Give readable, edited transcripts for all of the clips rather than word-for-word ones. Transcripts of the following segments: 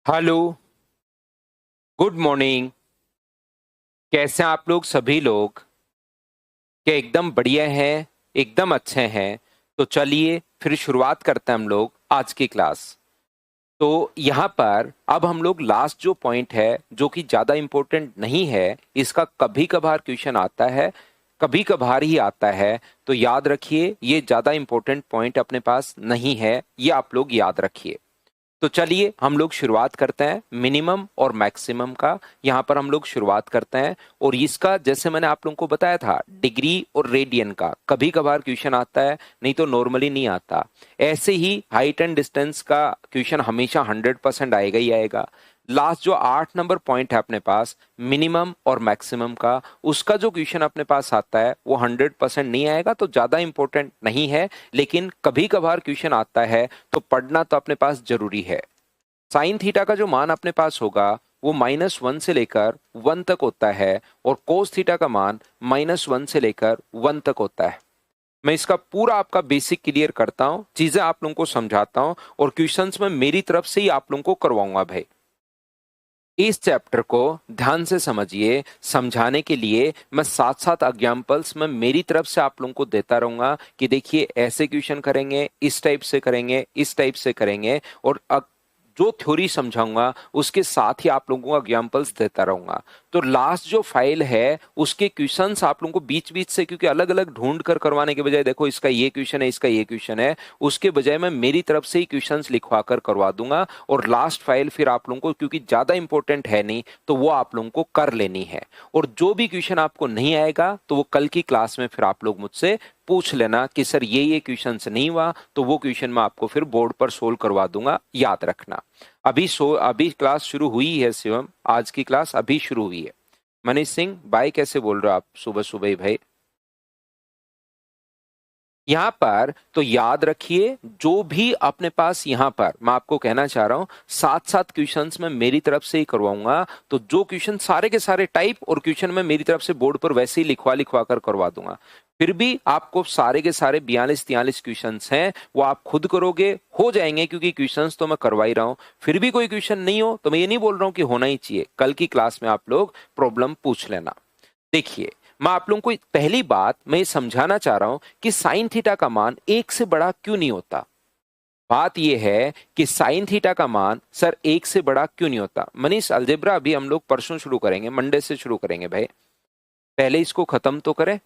Hello. Good morning. कैसे हैं आप लोग सभी लोग? क्या एकदम बढ़िया हैं? एकदम अच्छे हैं। तो चलिए फिर शुरुआत करते हैं हम लोग आज की क्लास। तो यहाँ पर अब हम लोग लास्ट जो पॉइंट है जो कि ज़्यादा इम्पोर्टेंट नहीं है, इसका कभी कभार क्वेश्चन आता है, कभी कभार ही आता है। तो याद रखिए ये ज़्यादा इम्पोर्टेंट पॉइंट अपने पास नहीं है, ये आप लोग याद रखिए। तो चलिए हम लोग शुरुआत करते हैं मिनिमम और मैक्सिमम का। यहाँ पर हम लोग शुरुआत करते हैं और इसका जैसे मैंने आप लोगों को बताया था डिग्री और रेडियन का कभी कभार क्वेश्चन आता है, नहीं तो नॉर्मली नहीं आता। ऐसे ही हाइट एंड डिस्टेंस का क्वेश्चन हमेशा 100% आएगा ही आएगा। लास्ट जो 8 नंबर पॉइंट है अपने पास मिनिमम और मैक्सिमम का, उसका जो क्वेश्चन अपने पास आता है वो 100% नहीं आएगा, तो ज्यादा इंपॉर्टेंट नहीं है। लेकिन कभी कभार क्वेश्चन आता है तो पढ़ना तो अपने पास जरूरी है। साइन थीटा का जो मान अपने पास होगा वो -1 से लेकर 1 तक होता है और कोस थीटा का मान -1 से लेकर 1 तक होता है। मैं इसका पूरा आपका बेसिक क्लियर करता हूं, चीजें आप लोगों को समझाता हूं और क्वेश्चंस में मेरी तरफ से ही आप लोगों को करवाऊंगा भाई। इस चैप्टर को ध्यान से समझिए। समझाने के लिए मैं साथ साथ एग्जाम्पल्स में मेरी तरफ से आप लोगों को देता रहूंगा कि देखिए ऐसे क्वेश्चन करेंगे, इस टाइप से करेंगे, इस टाइप से करेंगे। और जो थ्योरी समझाऊंगा उसके साथ ही आप लोगों को एग्जाम्पल्स देता रहूंगा। तो लास्ट जो फाइल है उसके क्वेश्चंस आप लोगों को बीच बीच से, क्योंकि अलग अलग ढूंढ कर करवाने के बजाय देखो इसका ये क्वेश्चन है, इसका ये क्वेश्चन है, उसके बजाय मैं मेरी तरफ से ही क्वेश्चंस लिखवा कर करवा दूंगा। और लास्ट फाइल फिर आप लोगों को, क्योंकि ज्यादा इंपॉर्टेंट है नहीं, तो वो आप लोगों को कर लेनी है। और जो भी क्वेश्चन आपको नहीं आएगा तो वो कल की क्लास में फिर आप लोग मुझसे पूछ लेना कि सर ये क्वेश्चन नहीं हुआ, तो वो क्वेश्चन मैं आपको फिर बोर्ड पर सोल्व करवा दूंगा, याद रखना। अभी क्लास शुरू हुई है शिवम, आज की क्लास अभी शुरू हुई है। मनीष सिंह भाई कैसे बोल रहे हो आप सुबह सुबह ही भाई? यहाँ पर तो याद रखिए जो भी अपने पास, यहाँ पर मैं आपको कहना चाह रहा हूं साथ साथ क्वेश्चंस में मेरी तरफ से ही करवाऊंगा। तो जो क्वेश्चन सारे के सारे टाइप और क्वेश्चन में मेरी तरफ से बोर्ड पर वैसे ही लिखवा लिखवा कर करवा दूंगा। फिर भी आपको सारे के सारे 42-43 क्वेश्चंस हैं वो आप खुद करोगे, हो जाएंगे, क्योंकि क्वेश्चंस तो मैं करवा ही रहा हूं। फिर भी कोई क्वेश्चन नहीं हो तो मैं ये नहीं बोल रहा हूं कि होना ही चाहिए, कल की क्लास में आप लोग प्रॉब्लम पूछ लेना। देखिए मैं आप लोगों को पहली बात मैं ये समझाना चाह रहा हूं कि साइन थीटा का मान 1 से बड़ा क्यों नहीं होता। बात यह है कि साइन थीटा का मान सर 1 से बड़ा क्यों नहीं होता। मनीष अलजेब्रा अभी हम लोग परसों शुरू करेंगे, मंडे से शुरू करेंगे भाई। पहले इसको खत्म तो करें,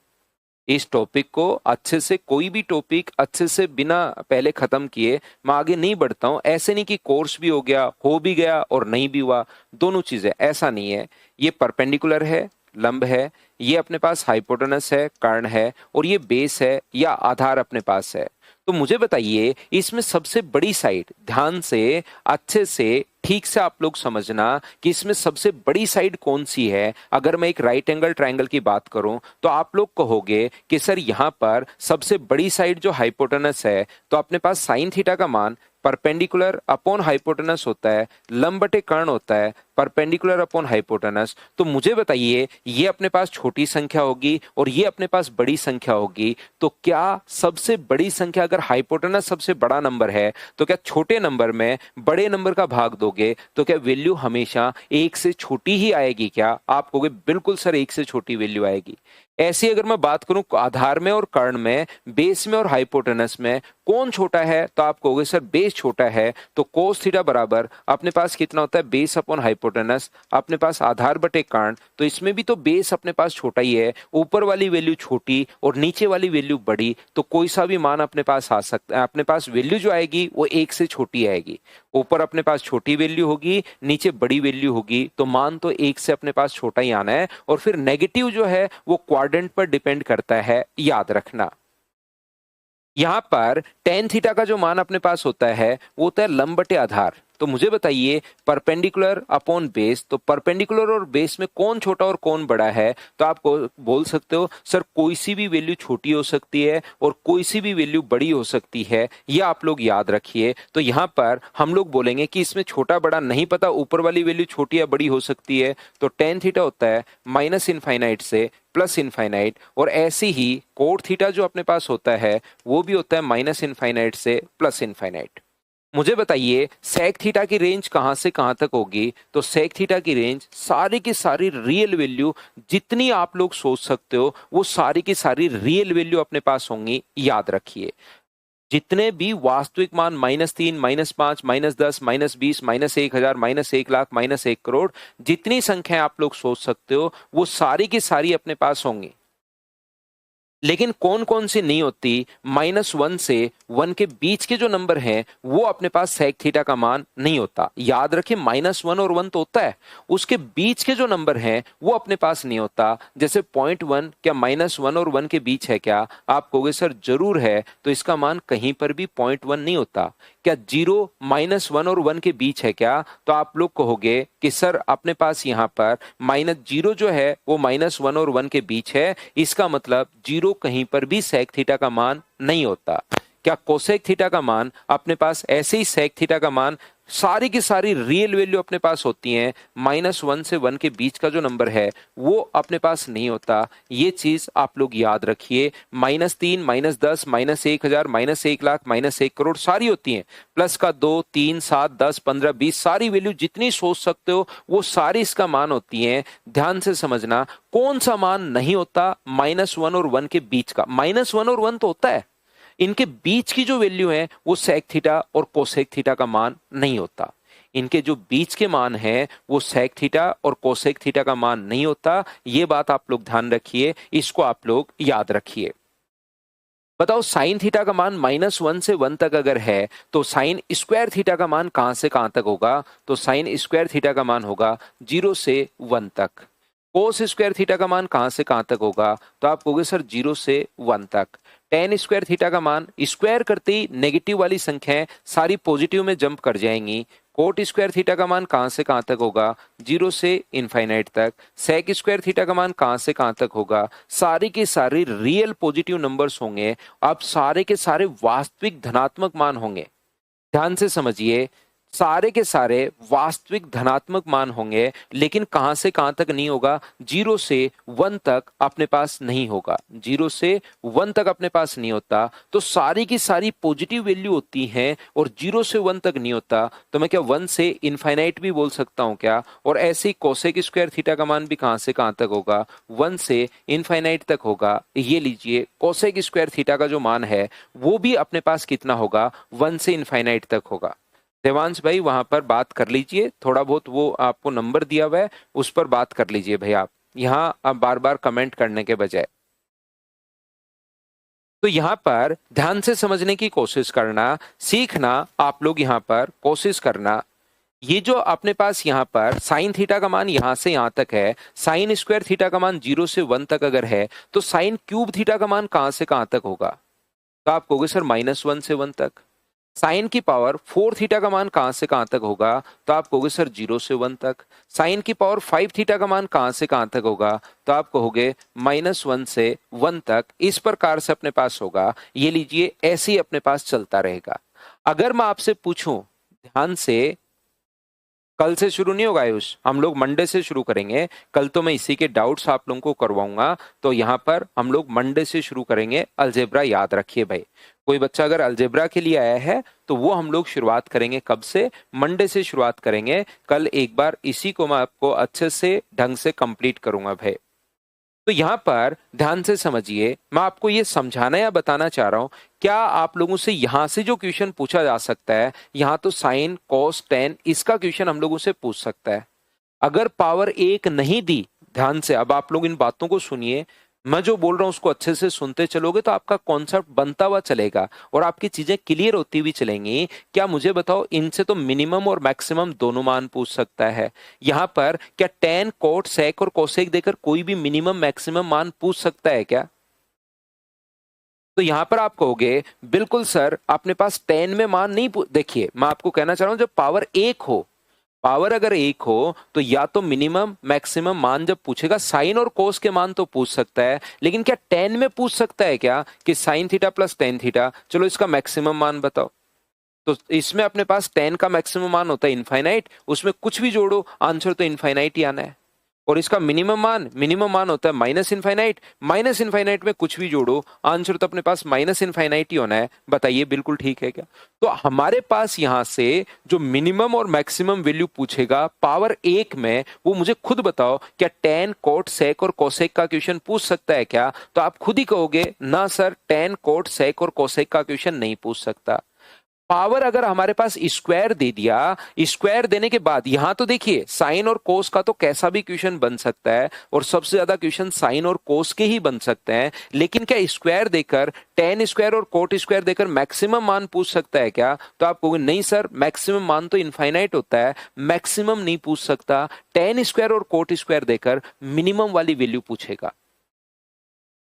इस टॉपिक को अच्छे से। कोई भी टॉपिक अच्छे से बिना पहले खत्म किए मैं आगे नहीं बढ़ता हूं। ऐसे नहीं कि कोर्स भी हो गया, हो भी गया और नहीं भी हुआ, दोनों चीजें, ऐसा नहीं है। ये परपेंडिकुलर है, लंब है, ये अपने पास हाइपोटेनस है, कर्ण है, और ये बेस है या आधार अपने पास है। तो मुझे बताइए इसमें सबसे बड़ी साइड, ध्यान से अच्छे से ठीक से आप लोग समझना कि इसमें सबसे बड़ी साइड कौन सी है। अगर मैं एक राइट एंगल ट्रायंगल की बात करूं तो आप लोग कहोगे कि सर यहां पर सबसे बड़ी साइड जो हाइपोटेनस है, तो अपने पास साइन थीटा का मान परपेंडिकुलर अपॉन हाइपोटेनस होता है, लंब बटे कर्ण होता है, परपेंडिकुलर अपॉन हाइपोटेनस। तो मुझे बताइए ये अपने पास छोटी संख्या होगी और ये अपने पास बड़ी संख्या होगी, तो क्या सबसे बड़ी संख्या, अगर हाइपोटेनस सबसे बड़ा नंबर है, तो क्या छोटे नंबर में बड़े नंबर का भाग दोगे तो क्या वैल्यू हमेशा 1 से छोटी ही आएगी? क्या आप कहोगे बिल्कुल सर 1 से छोटी वैल्यू आएगी। ऐसी अगर मैं बात करूं आधार में और कर्ण में, बेस में और हाइपोटेनस में, कौन छोटा है? तो आप कहोगे सर बेस छोटा है। तो कोस थीटा बराबर अपने पास कितना होता है? बेस अपॉन हाइपोटेनस, अपने पास आधार बटे कर्ण। तो इसमें भी तो बेस अपने पास छोटा ही है, ऊपर वाली वैल्यू छोटी और नीचे वाली वैल्यू बड़ी, तो कोई सा भी मान अपने पास आ सकता है। अपने पास वैल्यू जो आएगी वो 1 से छोटी आएगी। ऊपर अपने पास छोटी वैल्यू होगी, नीचे बड़ी वैल्यू होगी, तो मान तो 1 से अपने पास छोटा ही आना है। और फिर नेगेटिव जो है वो क्वाड्रेंट पर डिपेंड करता है, याद रखना। यहां पर टेन थीटा का जो मान अपने पास होता है वो होता है लंब बटे आधार। तो मुझे बताइए परपेंडिकुलर अपॉन बेस, तो परपेंडिकुलर और बेस में कौन छोटा और कौन बड़ा है? तो आप बोल सकते हो सर कोई सी भी वैल्यू छोटी हो सकती है और कोई सी भी वैल्यू बड़ी हो सकती है, ये आप लोग याद रखिए। तो यहां पर हम लोग बोलेंगे कि इसमें छोटा बड़ा नहीं पता, ऊपर वाली वैल्यू छोटी या बड़ी हो सकती है। तो टेन थीटा होता है माइनस इनफाइनाइट से प्लस इनफाइनाइट, और ऐसे ही कोट थीटा जो अपने पास होता है वो भी होता है माइनस इनफाइनाइट से प्लस इनफाइनाइट। मुझे बताइए सेक थीटा की रेंज कहां से कहां तक होगी? तो सेक थीटा की रेंज सारी की सारी रियल वैल्यू जितनी आप लोग सोच सकते हो वो सारी की सारी रियल वैल्यू अपने पास होंगी, याद रखिए। जितने भी वास्तविक मान -3, -5, -10, -20, -1000, -1,00,000, -1 करोड़, जितनी संख्या आप लोग सोच सकते हो वो सारी की सारी अपने पास होंगी। लेकिन कौन कौन सी नहीं होती? -1 से 1 के बीच के जो नंबर हैं वो अपने पास सेक थीटा का मान नहीं होता। याद रखिए -1 और 1 तो होता है, उसके बीच के जो नंबर हैं वो अपने पास नहीं होता। जैसे 0.1 क्या -1 और 1 के बीच है क्या? आप कहोगे सर जरूर है, तो इसका मान कहीं पर भी 0.1 नहीं होता। क्या 0 -1 और 1 के बीच है क्या? तो आप लोग कहोगे कि सर अपने पास यहाँ पर -0 जो है वो -1 और 1 के बीच है, इसका मतलब 0 कहीं पर भी सेक थीटा का मान नहीं होता। क्या कोसेक थीटा का मान अपने पास ऐसे ही सेक थीटा का मान सारी की सारी रियल वैल्यू अपने पास होती हैं, -1 से 1 के बीच का जो नंबर है वो अपने पास नहीं होता। ये चीज आप लोग याद रखिए। -3, -10, -1,000, -1,00,000, -1 करोड़ सारी होती हैं। प्लस का 2, 3, 7, 10, 15, 20 सारी वैल्यू जितनी सोच सकते हो वो सारी इसका मान होती हैं। ध्यान से समझना कौन सा मान नहीं होता -1 और 1 के बीच का। -1 और 1 तो होता है, इनके बीच की जो वैल्यू है वो सेक थीटा और कोसेक थीटा का मान नहीं होता। इनके जो बीच के मान हैं वो सेक थीटा और कोसेक थीटा का मान नहीं होता। ये बात आप लोग ध्यान रखिए, इसको आप लोग याद रखिए। बताओ साइन थीटा का मान -1 से 1 तक अगर है तो साइन स्क्वायर थीटा का मान कहां से कहां तक होगा? तो साइन स्क्वायर थीटा का मान होगा 0 से 1 तक। कोस स्क्वायर थीटा का मान कहां से कहां तक होगा? तो आप कहोगे सर 0 से 1 तक। टेन स्क्वायर थीटा का मान स्क्वायर करते ही नेगेटिव वाली संख्याएं सारी पॉजिटिव में जंप कर जाएंगी। कोट स्क्वायर थीटा का मान कहां से कहां तक होगा? 0 से इनफाइनाइट तक। सेक स्क्वायर थीटा का मान कहां से कहां तक होगा? सारी के सारे रियल पॉजिटिव नंबर्स होंगे। अब सारे के सारे वास्तविक धनात्मक मान होंगे। ध्यान से समझिए, सारे के सारे वास्तविक धनात्मक मान होंगे, लेकिन कहां से कहां तक नहीं होगा? 0 से 1 तक अपने पास नहीं होगा। 0 से 1 तक अपने पास नहीं होता, तो सारी की सारी पॉजिटिव वैल्यू होती हैं और 0 से 1 तक नहीं होता। तो मैं क्या 1 से इनफाइनाइट भी बोल सकता हूं क्या? और ऐसे ही कोसेक स्क्वायर थीटा का मान भी कहां से कहां तक होगा? 1 से इनफाइनाइट तक होगा। ये लीजिए कोसेक स्क्वायर थीटा का जो मान है वो भी अपने पास कितना होगा? 1 से इनफाइनाइट तक होगा। देवांश भाई वहां पर बात कर लीजिए, थोड़ा बहुत वो आपको नंबर दिया हुआ है उस पर बात कर लीजिए भाई आप, यहाँ अब बार बार कमेंट करने के बजाय। तो यहाँ पर ध्यान से समझने की कोशिश करना, सीखना, आप लोग यहाँ पर कोशिश करना। ये जो अपने पास यहाँ पर साइन थीटा का मान यहाँ से यहाँ तक है, साइन स्क्वायर थीटा का मान 0 से 1 तक अगर है, तो साइन क्यूब थीटा का मान कहां से कहां तक होगा? तो आप कहोगे सर -1 से 1 तक। साइन की पावर 4 थीटा का मान कहां से कहां तक होगा? तो आप कहोगे सर 0 से 1 तक। साइन की पावर 5 थीटा का मान कहां से कहां तक होगा? तो आप कहोगे -1 से 1 तक। इस प्रकार से अपने पास होगा। ये लीजिए ऐसे ही अपने पास चलता रहेगा। अगर मैं आपसे पूछूं ध्यान से, कल से शुरू नहीं होगा आयुष, हम लोग मंडे से शुरू करेंगे। कल तो मैं इसी के डाउट्स आप लोगों को करवाऊंगा, तो यहाँ पर हम लोग मंडे से शुरू करेंगे अलजेब्रा। याद रखिए भाई, कोई बच्चा अगर अलजेब्रा के लिए आया है तो वो हम लोग शुरुआत करेंगे कब से? मंडे से शुरुआत करेंगे। कल एक बार इसी को मैं आपको अच्छे से ढंग से कंप्लीट करूंगा भाई। तो यहां पर ध्यान से समझिए, मैं आपको ये समझाना या बताना चाह रहा हूं, क्या आप लोगों से यहां से जो क्वेश्चन पूछा जा सकता है, यहां तो साइन कॉस टेन इसका क्वेश्चन हम लोगों से पूछ सकता है। अगर पावर 1 नहीं दी, ध्यान से अब आप लोग इन बातों को सुनिए, मैं जो बोल रहा हूं उसको अच्छे से सुनते चलोगे तो आपका कॉन्सेप्ट बनता हुआ चलेगा और आपकी चीजें क्लियर होती हुई चलेंगी। क्या मुझे बताओ, इनसे तो मिनिमम और मैक्सिमम दोनों मान पूछ सकता है। यहां पर क्या टेन कोट सेक और कोसेक देकर कोई भी मिनिमम मैक्सिमम मान पूछ सकता है क्या? तो यहां पर आप कहोगे बिल्कुल सर अपने पास 10 में मान नहीं देखिए मैं आपको कहना चाह रहा हूं, जब पावर 1 हो, पावर अगर 1 हो तो या तो मिनिमम मैक्सिमम मान जब पूछेगा, साइन और कोस के मान तो पूछ सकता है, लेकिन क्या 10 में पूछ सकता है क्या कि sign theta plus tan theta, चलो इसका मैक्सिमम मान बताओ। तो इसमें अपने पास 10 का मैक्सिमम मान होता है इनफाइनाइट, उसमें कुछ भी जोड़ो आंसर तो इनफाइनाइट ही आना है। और इसका मिनिमम मान होता है माइनस इनफाइनाइट। माइनस इनफाइनाइट में कुछ भी जोड़ो, आंसर तो अपने पास माइनस इनफाइनाइट ही होना है। बताइए बिल्कुल ठीक है क्या? तो हमारे पास यहां से जो मिनिमम और मैक्सिमम वैल्यू पूछेगा पावर 1 में, वो मुझे खुद बताओ, क्या tan cot sec और cosec का क्वेश्चन पूछ सकता है क्या? तो आप खुद ही कहोगे ना सर, tan cot sec और cosec का क्वेश्चन नहीं पूछ सकता। पावर अगर हमारे पास स्क्वायर दे दिया, स्क्वायर देने के बाद यहां तो देखिए साइन और कोस का तो कैसा भी क्वेश्चन बन सकता है, और सबसे ज्यादा क्वेश्चन साइन और कोस के ही बन सकते हैं। लेकिन क्या स्क्वायर देकर, टेन स्क्वायर और कोट स्क्वायर देकर मैक्सिमम मान पूछ सकता है क्या? तो आप कहोगे नहीं सर, मैक्सिमम मान तो इनफाइनाइट होता है, मैक्सिमम नहीं पूछ सकता। टेन स्क्वायर और कोट स्क्वायर देकर मिनिमम वाली वैल्यू पूछेगा।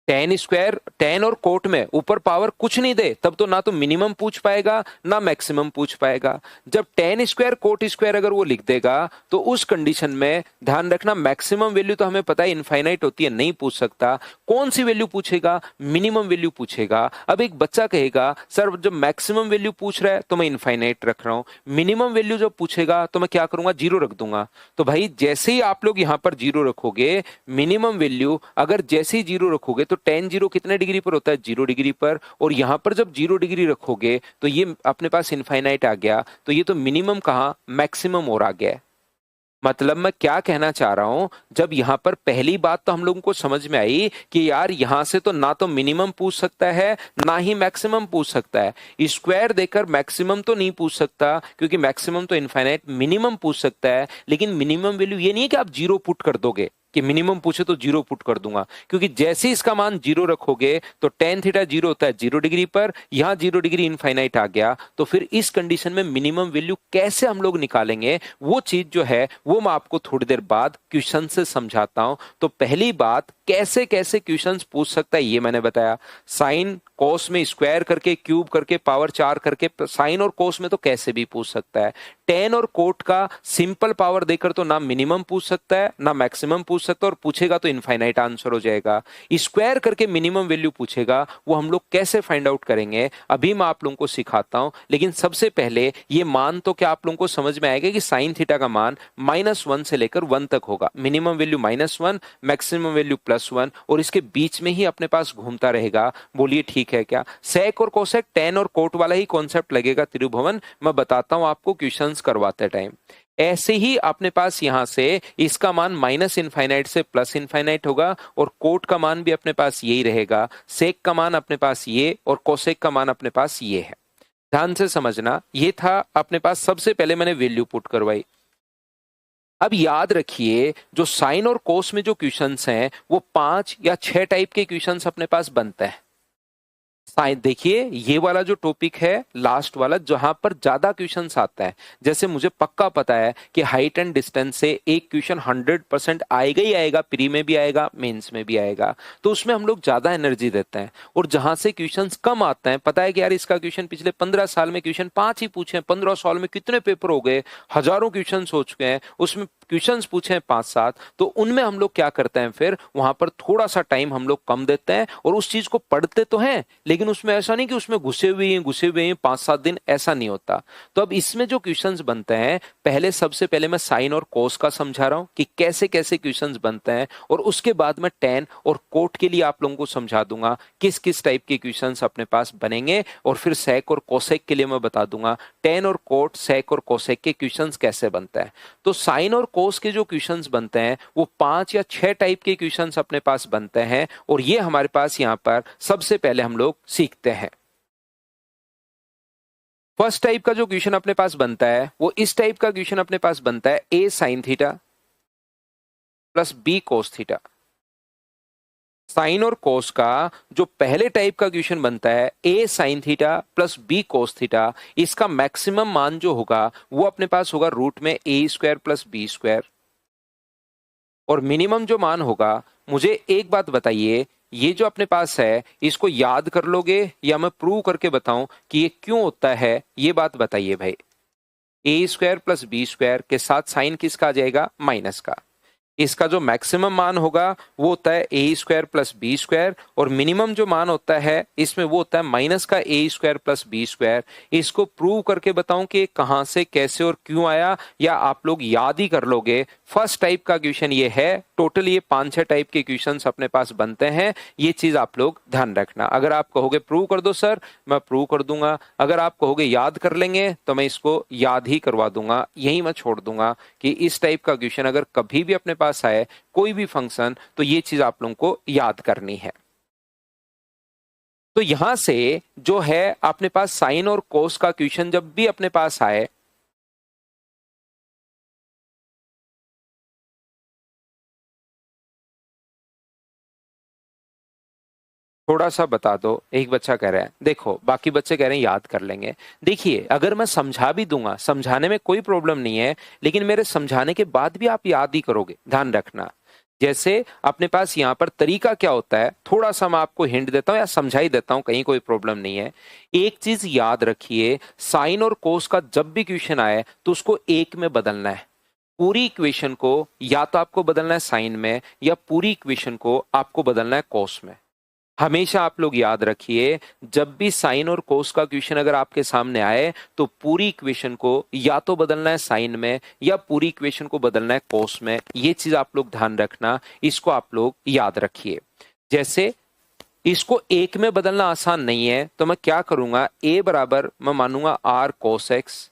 टेन स्क्वायर, टेन और कोट में ऊपर पावर कुछ नहीं दे, तब तो ना तो मिनिमम पूछ पाएगा ना मैक्सिमम पूछ पाएगा। जब टेन स्क्वायर कोट स्क्वायर अगर वो लिख देगा, तो उस कंडीशन में ध्यान रखना मैक्सिमम वैल्यू तो हमें पता है इनफाइनाइट होती है, नहीं पूछ सकता। कौन सी वैल्यू पूछेगा? मिनिमम वैल्यू पूछेगा। अब एक बच्चा कहेगा सर जब मैक्सिमम वैल्यू पूछ रहा है तो मैं इनफाइनाइट रख रहा हूं, मिनिमम वैल्यू जब पूछेगा तो मैं क्या करूंगा? जीरो रख दूंगा। तो भाई जैसे ही आप लोग यहां पर जीरो रखोगे, मिनिमम वैल्यू अगर जैसे ही जीरो रखोगे तो टेन जीरो कितने डिग्री पर होता है? 0 डिग्री पर। और यहां पर जब 0 डिग्री रखोगे तो ये अपने पास इनफाइनाइट आ गया, तो ये तो मिनिमम कहां, मैक्सिमम और आ गया। मतलब मैं क्या कहना चाह रहा हूं, जब यहां पर पहली बात तो हम लोगों को समझ में आई कि यार यहां से तो ना तो मिनिमम पूछ सकता है ना ही मैक्सिमम पूछ सकता है। स्क्वायर देकर मैक्सिमम तो नहीं पूछ सकता, क्योंकि मैक्सिमम तो इनफाइनाइट, मिनिमम पूछ सकता है। लेकिन मिनिमम वैल्यू ये नहीं है कि आप जीरो पुट कर दोगे कि मिनिमम पूछे तो जीरो पुट कर दूंगा, क्योंकि जैसे ही इसका मान जीरो रखोगे तो टेन थीटा जीरो होता है 0 डिग्री पर, यहां 0 डिग्री इनफाइनाइट आ गया। तो फिर इस कंडीशन में मिनिमम वैल्यू कैसे हम लोग निकालेंगे, वो चीज जो है वो मैं आपको थोड़ी देर बाद क्वेश्चन से समझाता हूं। तो पहली बात, कैसे कैसे क्वेश्चंस पूछ सकता है ये मैंने बताया। साइन कोस में स्क्वायर करके, क्यूब करके, पावर 4 करके, साइन और कोस में तो कैसे भी पूछ सकता है। टेन और कोट का सिंपल पावर देकर तो ना मिनिमम पूछ सकता है ना मैक्सिमम पूछ सकता है, और पूछेगा तो इनफाइनाइट आंसर हो जाएगा। स्क्वायर करके मिनिमम वैल्यू पूछेगा, वो हम लोग कैसे फाइंड आउट करेंगे अभी मैं आप लोगों को सिखाता हूं। लेकिन सबसे पहले ये मान तो क्या आप लोगों को समझ में आएगा कि साइन थीटा का मान -1 से लेकर 1 तक होगा। मिनिमम वैल्यू -1, मैक्सिमम वैल्यू +1, और इसके बीच में ही अपने पास घूमता रहेगा। बोलिए ठीक है क्या? सेक और कोसेक, टेन और कोट वाला ही कॉन्सेप्ट लगेगा त्रिभुवन, मैं बताता हूं आपको क्वेश्चंस करवाते टाइम। ऐसे ही अपने पास यहां से इसका मान माइनस इनफाइनाइट से प्लस इनफाइनाइट होगा, और कोट का मान भी अपने पास यही रहेगा। सेक का मान अपने पास ये, और कोसेक का मान अपने पास ये है। ध्यान से समझना, ये था अपने पास, सबसे पहले मैंने वैल्यू पुट करवाई। अब याद रखिए जो साइन और कोस में जो क्वेश्चंस हैं वो 5 या 6 टाइप के क्वेश्चंस अपने पास बनते हैं। साइन देखिए, ये वाला जो टॉपिक है लास्ट वाला, जहां पर ज्यादा क्वेश्चंस आता है, जैसे मुझे पक्का पता है कि हाइट एंड डिस्टेंस से एक क्वेश्चन 100% आएगा ही आएगा, प्री में भी आएगा, मेंस में भी आएगा, तो उसमें हम लोग ज्यादा एनर्जी देते हैं। और जहां से क्वेश्चंस कम आते हैं, पता है कि यार इसका क्वेश्चन पिछले 15 साल में क्वेश्चन 5 ही पूछे हैं, 15 साल में कितने पेपर हो गए, हजारों क्वेश्चन हो चुके हैं, उसमें क्वेश्चंस पूछे हैं 5-7, तो उनमें हम लोग क्या करते हैं, फिर वहां पर थोड़ा सा टाइम हम लोग कम देते हैं, और उस चीज को पढ़ते तो हैं, लेकिन उसमें ऐसा नहीं कि उसमें घुसे हुए हैं 5-7 दिन, ऐसा नहीं होता। तो अब इसमें जो क्वेश्चंस बनते हैं, पहले सबसे पहले मैं साइन और कोस का समझा रहा हूं कि कैसे कैसे क्वेश्चंस बनते हैं, और उसके बाद मैं टेन और कोट के लिए आप लोगों को समझा दूंगा किस किस टाइप के क्वेश्चंस अपने पास बनेंगे, और फिर सेक और कोसेक के लिए मैं बता दूंगा टेन और कोट, सेक और कोसेक के क्वेश्चंस कैसे बनते हैं। तो साइन और कोस के जो क्वेश्चंस बनते हैं वो 5 या 6 टाइप के क्वेश्चंस अपने पास बनते हैं, और ये हमारे पास यहां पर सबसे पहले हम लोग सीखते हैं। फर्स्ट टाइप का जो क्वेश्चन अपने पास बनता है वो इस टाइप का क्वेश्चन अपने पास बनता है, a sine theta plus b cos theta. Sine और कोस का जो पहले टाइप का क्वेश्चन बनता है, a sine theta plus b cos theta, इसका मैक्सिमम मान जो होगा वो अपने पास होगा रूट में a² प्लस b², और मिनिमम जो मान होगा, मुझे एक बात बताइए, ये जो अपने पास है इसको याद कर लोगे या मैं प्रूव करके बताऊं कि ये क्यों होता है, ये बात बताइए भाई। a² प्लस b² के साथ साइन किसका आ जाएगा? माइनस का। इसका जो मैक्सिमम मान होगा वो होता है a² प्लस b², और मिनिमम जो मान होता है इसमें वो होता है माइनस का a² प्लस b²। इसको प्रूव करके बताऊं कि कहां से, कैसे और क्यों आया, या आप लोग याद ही कर लोगे। फर्स्ट टाइप का क्वेश्चन ये है, टोटल ये 5-6 टाइप के क्वेश्चंस अपने पास बनते हैं। ये चीज आप लोग ध्यान रखना। अगर आप कहोगे प्रूव कर दो सर, मैं प्रूव कर दूंगा। अगर आप कहोगे याद कर लेंगे तो मैं इसको याद ही करवा दूंगा, यही मैं छोड़ दूंगा कि इस टाइप का क्वेश्चन अगर कभी भी अपने पास आए कोई भी फंक्शन, तो ये चीज आप लोगों को याद करनी है। तो यहां से जो है अपने पास साइन और कोस का क्वेश्चन जब भी अपने पास आए, थोड़ा सा बता दो। एक बच्चा कह रहा है, देखो बाकी बच्चे कह रहे हैं याद कर लेंगे। देखिए अगर मैं समझा भी दूंगा, समझाने में कोई प्रॉब्लम नहीं है, लेकिन मेरे समझाने के बाद भी आप याद ही करोगे, ध्यान रखना। जैसे अपने पास यहाँ पर तरीका क्या होता है, थोड़ा सा मैं आपको हिंट देता हूँ या समझा ही देता हूँ, कहीं कोई प्रॉब्लम नहीं है। एक चीज याद रखिए, साइन और कोस का जब भी क्वेश्चन आए तो उसको एक में बदलना है। पूरी इक्वेशन को या तो आपको बदलना है साइन में, या पूरी इक्वेशन को आपको बदलना है कोस में। हमेशा आप लोग याद रखिए, जब भी साइन और कोस का क्वेश्चन अगर आपके सामने आए तो पूरी इक्वेशन को या तो बदलना है साइन में, या पूरी इक्वेशन को बदलना है कोस में। ये चीज आप लोग ध्यान रखना, इसको आप लोग याद रखिए। जैसे इसको एक में बदलना आसान नहीं है, तो मैं क्या करूंगा, ए बराबर मैं मानूंगा आर कोस एक्स,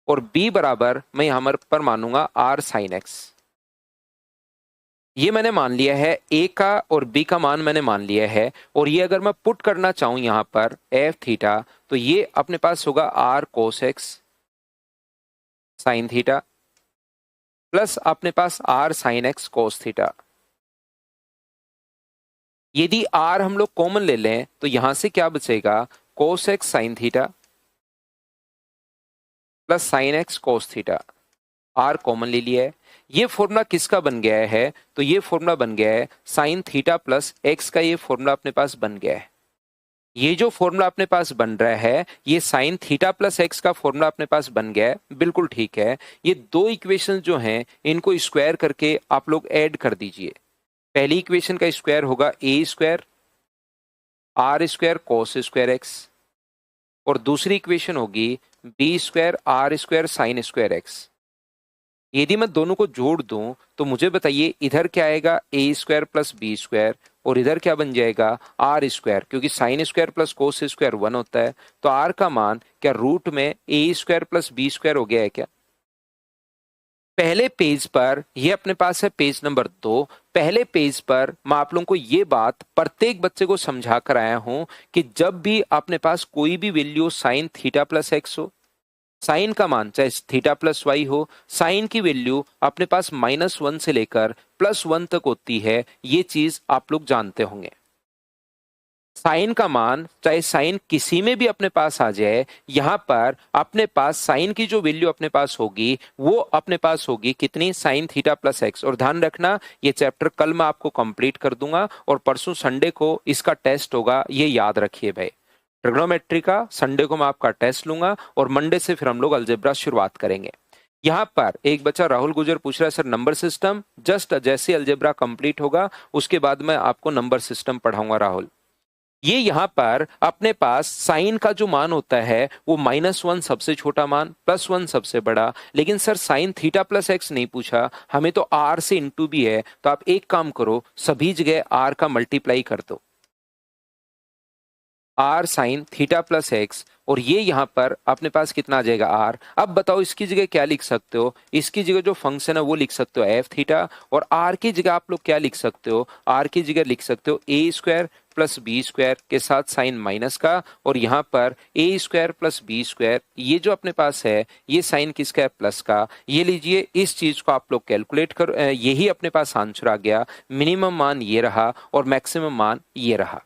और बी बराबर मैं यहां पर मानूंगा आर साइन एक्स। ये मैंने मान लिया है, ए का और बी का मान मैंने मान लिया है। और ये अगर मैं पुट करना चाहूं यहां पर एफ थीटा, तो ये अपने पास होगा r cos x sine theta plus अपने पास r sine x cos theta. यदि आर हम लोग कॉमन ले लें तो यहां से क्या बचेगा, cos x sine theta plus sine x cos theta. R common ले लिया है। ये फॉर्मूला किसका बन गया है, तो ये फॉर्मूला बन गया है साइन थीटा प्लस एक्स का। ये फॉर्मूला अपने पास बन गया है। ये जो फॉर्मूला अपने पास बन रहा है, ये साइन थीटा प्लस एक्स का फॉर्मूला अपने पास बन गया है, बिल्कुल ठीक है। ये दो इक्वेशन जो हैं इनको स्क्वायर करके आप लोग ऐड कर दीजिए। पहली इक्वेशन का स्क्वायर होगा a square r square cos square x, और दूसरी इक्वेशन होगी b square r square sine square x. यदि मैं दोनों को जोड़ दूं तो मुझे बताइए इधर क्या आएगा, ए स्क्वायर प्लस बी स्क्वायर, और इधर क्या बन जाएगा आर स्क्वायर, क्योंकि sign square plus cos square 1 होता है। तो आर का मान क्या रूट में a square plus b square हो गया है क्या। पहले पेज पर, ये अपने पास है पेज नंबर 2, पहले पेज पर मैं आप लोगों को ये बात प्रत्येक बच्चे को समझा कर आया हूं कि जब भी अपने पास कोई भी value sign theta plus x हो, साइन का मान चाहे थीटा प्लस वाई हो, साइन की वैल्यू अपने पास -1 से लेकर +1 तक होती है। ये चीज आप लोग जानते होंगे। साइन का मान चाहे साइन किसी में भी अपने पास आ जाए, यहां पर अपने पास साइन की जो वैल्यू अपने पास होगी वो अपने पास होगी कितनी, साइन थीटा प्लस एक्स। और ध्यान रखना ये चैप्टर कल मैं आपको कंप्लीट कर दूंगा, और परसों संडे को इसका टेस्ट होगा, ये याद रखिए भाई। ट्रिग्नोमेट्री का संडे को मैं आपका टेस्ट लूंगा, और मंडे से फिर हम लोग अलजेब्रा शुरुआत करेंगे। यहाँ पर एक बच्चा राहुल गुजर पूछ रहा है, सर नंबर सिस्टम, जस्ट जैसे अलजेब्रा कंप्लीट होगा उसके बाद मैं आपको नंबर सिस्टम पढ़ाऊंगा राहुल। ये यहाँ पर अपने पास साइन का जो मान होता है वो -1 सबसे छोटा मान, +1 सबसे बड़ा। लेकिन sir sign theta plus x नहीं पूछा, हमें तो आर से इंटू भी है। तो आप एक काम करो, सभी जगह आर का मल्टीप्लाई कर दो, R sine theta plus x, और ये यहां पर अपने पास कितना आ जाएगा आर। अब बताओ इसकी जगह क्या लिख सकते हो, इसकी जगह जो फंक्शन है वो लिख सकते हो एफ थीटा, और आर की जगह आप लोग क्या लिख सकते हो, आर की जगह लिख सकते हो ए स्क्वायर प्लस बी स्क्वायर के साथ साइन माइनस का, और यहाँ पर ए स्क्वायर प्लस बी स्क्वायर, ये जो अपने पास है ये साइन किसका है, प्लस का। ये लीजिए, इस चीज को आप लोग कैलकुलेट कर, यही अपने पास आंसर आ गया। मिनिमम मान ये रहा और मैक्सिमम मान ये रहा।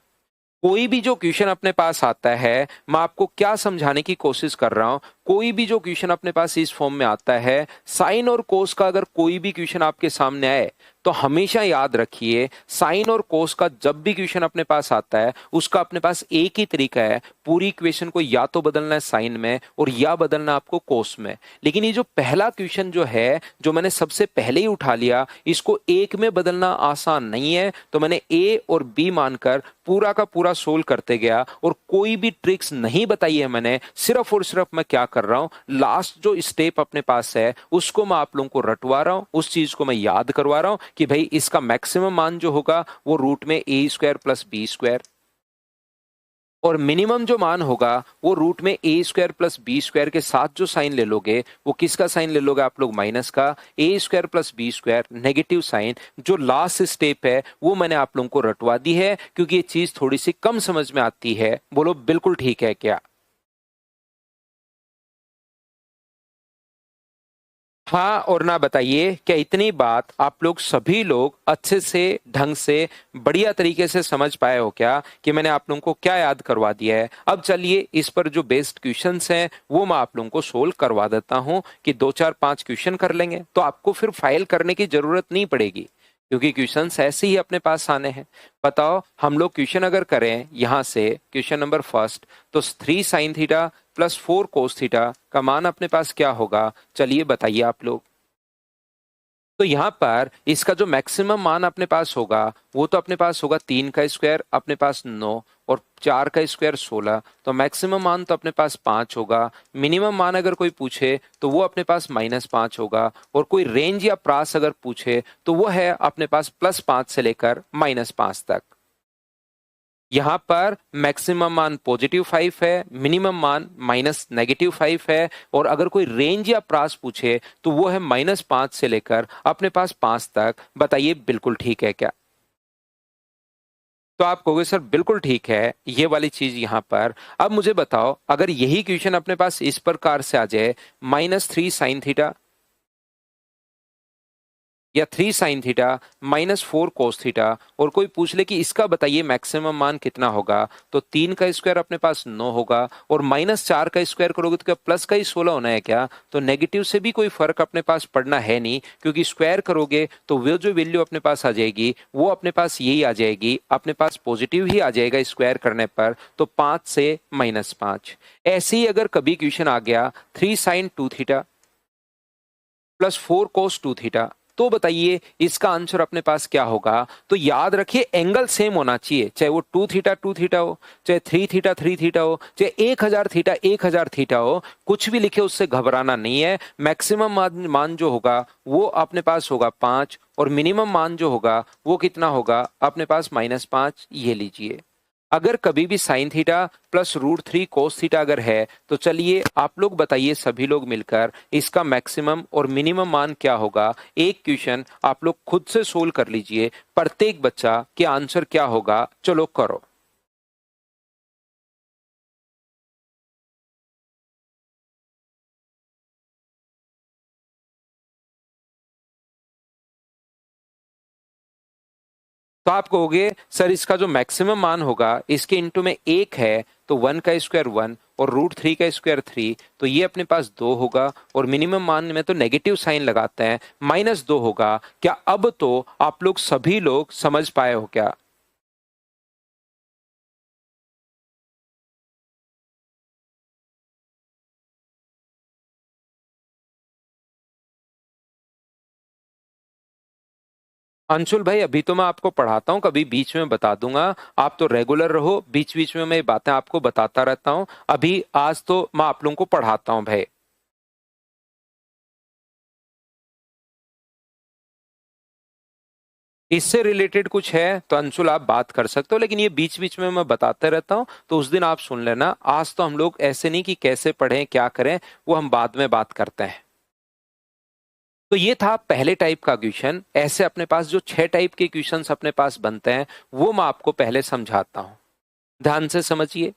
कोई भी जो क्वेश्चन अपने पास आता है, मैं आपको क्या समझाने की कोशिश कर रहा हूं, कोई भी जो क्वेश्चन अपने पास इस फॉर्म में आता है, साइन और कोस का अगर कोई भी क्वेश्चन आपके सामने आए, तो हमेशा याद रखिए साइन और कोस का जब भी क्वेश्चन अपने पास आता है उसका अपने पास एक ही तरीका है, पूरी इक्वेशन को या तो बदलना है साइन में और या बदलना आपको कोस में। लेकिन ये जो पहला क्वेश्चन जो है, जो मैंने सबसे पहले ही उठा लिया, इसको एक में बदलना आसान नहीं है, तो मैंने ए और बी मानकर पूरा का पूरा सोल्व करते गया और कोई भी ट्रिक्स नहीं बताई है मैंने। सिर्फ और सिर्फ मैं क्या कर रहा हूं, लास्ट जो स्टेप अपने पास है उसको मैं आप लोगों को रटवा रहा हूं, उस चीज को मैं याद करवा रहा हूं कि भाई इसका मैक्सिमम मान जो होगा वो रूट में a square plus b square, और मिनिमम जो मान होगा वो रूट में a square plus b square के साथ जो साइन ले लोगे वो किसका साइन ले लोगे आप लोग, माइनस का, a square plus b square negative sign. जो लास्ट स्टेप है वो मैंने आप लोगों को रटवा दी है क्योंकि ये चीज थोड़ी सी कम समझ में आती है। बोलो बिल्कुल ठीक है क्या? हाँ और ना बताइए, क्या इतनी बात आप लोग सभी लोग अच्छे से ढंग से बढ़िया तरीके से समझ पाए हो क्या कि मैंने आप लोगों को क्या याद करवा दिया है? अब चलिए इस पर जो बेस्ड क्वेश्चंस हैं वो मैं आप लोगों को सोल्व करवा देता हूं कि 2 4 5 क्वेश्चन कर लेंगे तो आपको फिर फाइल करने की जरूरत नहीं पड़ेगी क्योंकि क्वेश्चंस ऐसे ही अपने पास आने हैं। बताओ, हम लोग क्वेश्चन अगर करें यहां से क्वेश्चन नंबर फर्स्ट, तो 3 sin theta plus 4 cos theta का मान अपने पास क्या होगा? चलिए बताइए आप लोग। तो यहां पर इसका जो मैक्सिमम मान अपने पास होगा वो तो अपने पास होगा 3 का स्क्वायर अपने पास 9 और 4 का स्क्वायर 16, तो मैक्सिमम मान तो अपने पास 5 होगा। मिनिमम मान अगर कोई पूछे तो वो अपने पास -5 होगा, और कोई रेंज या प्रास अगर पूछे तो वो है अपने पास +5 से लेकर -5 तक। यहाँ पर मैक्सिमम मान +5 है, मिनिमम मान -5 है, और अगर कोई रेंज या प्रास पूछे तो वो है -5 से लेकर अपने पास 5 तक। बताइए बिल्कुल ठीक है क्या? तो आप कहोगे सर बिल्कुल ठीक है ये वाली चीज यहाँ पर। अब मुझे बताओ, अगर यही क्वेश्चन अपने पास इस प्रकार से आ जाए, -3 sin थीटा या 3 sin थीटा -4 cos थीटा, और कोई पूछ ले कि इसका बताइए मैक्सिमम मान कितना होगा, तो 3 का स्क्वायर अपने पास 9 होगा, और -4 का स्क्वायर करोगे तो क्या प्लस का ही 16 होना है क्या? तो नेगेटिव से भी कोई फर्क अपने पास पड़ना है नहीं, क्योंकि स्क्वायर करोगे तो वो जो वैल्यू अपने पास आ जाएगी वो अपने पास यही आ जाएगी, अपने पास पॉजिटिव ही आ जाएगा स्क्वायर करने पर, तो 5 से -5। ऐसे ही अगर कभी क्वेश्चन आ गया 3 sin 2 theta plus 4 cos 2 theta, तो बताइए इसका आंसर अपने पास क्या होगा? तो याद रखिए एंगल सेम होना चाहिए, चाहे वो 2 थीटा हो, चाहे 3 थीटा हो, चाहे 1000 थीटा हो, कुछ भी लिखे उससे घबराना नहीं है। मैक्सिमम मान जो होगा वो अपने पास होगा 5, और मिनिमम मान जो होगा वो कितना होगा अपने पास -5। ये लीजिए, अगर कभी भी sin theta plus √3 cos theta अगर है तो चलिए आप लोग बताइए सभी लोग मिलकर इसका मैक्सिमम और मिनिमम मान क्या होगा। एक क्वेश्चन आप लोग खुद से सोल्व कर लीजिए, प्रत्येक बच्चा कि आंसर क्या होगा। चलो करो। तो आप कहोगे सर इसका जो मैक्सिमम मान होगा इसके इंटू में 1 है, तो 1 का स्क्वायर 1 और √3 का स्क्वायर 3, तो ये अपने पास 2 होगा, और मिनिमम मान में तो नेगेटिव साइन लगाते हैं, -2 होगा। क्या अब तो आप लोग सभी लोग समझ पाए हो क्या? अंशुल भाई अभी तो मैं आपको पढ़ाता हूँ, कभी बीच में बता दूंगा। आप तो रेगुलर रहो, बीच बीच में मैं बातें आपको बताता रहता हूँ। अभी आज तो मैं आप लोगों को पढ़ाता हूँ भाई। इससे रिलेटेड कुछ है तो अंशुल आप बात कर सकते हो, लेकिन ये बीच बीच में मैं बताते रहता हूँ तो उस दिन आप सुन लेना। आज तो हम लोग ऐसे नहीं कि कैसे पढ़ें क्या करें, वो हम बाद में बात करते हैं। तो ये था पहले टाइप का क्वेश्चन। ऐसे अपने पास जो 6 टाइप के क्वेश्चंस अपने पास बनते हैं वो मैं आपको पहले समझाता हूँ, ध्यान से समझिए।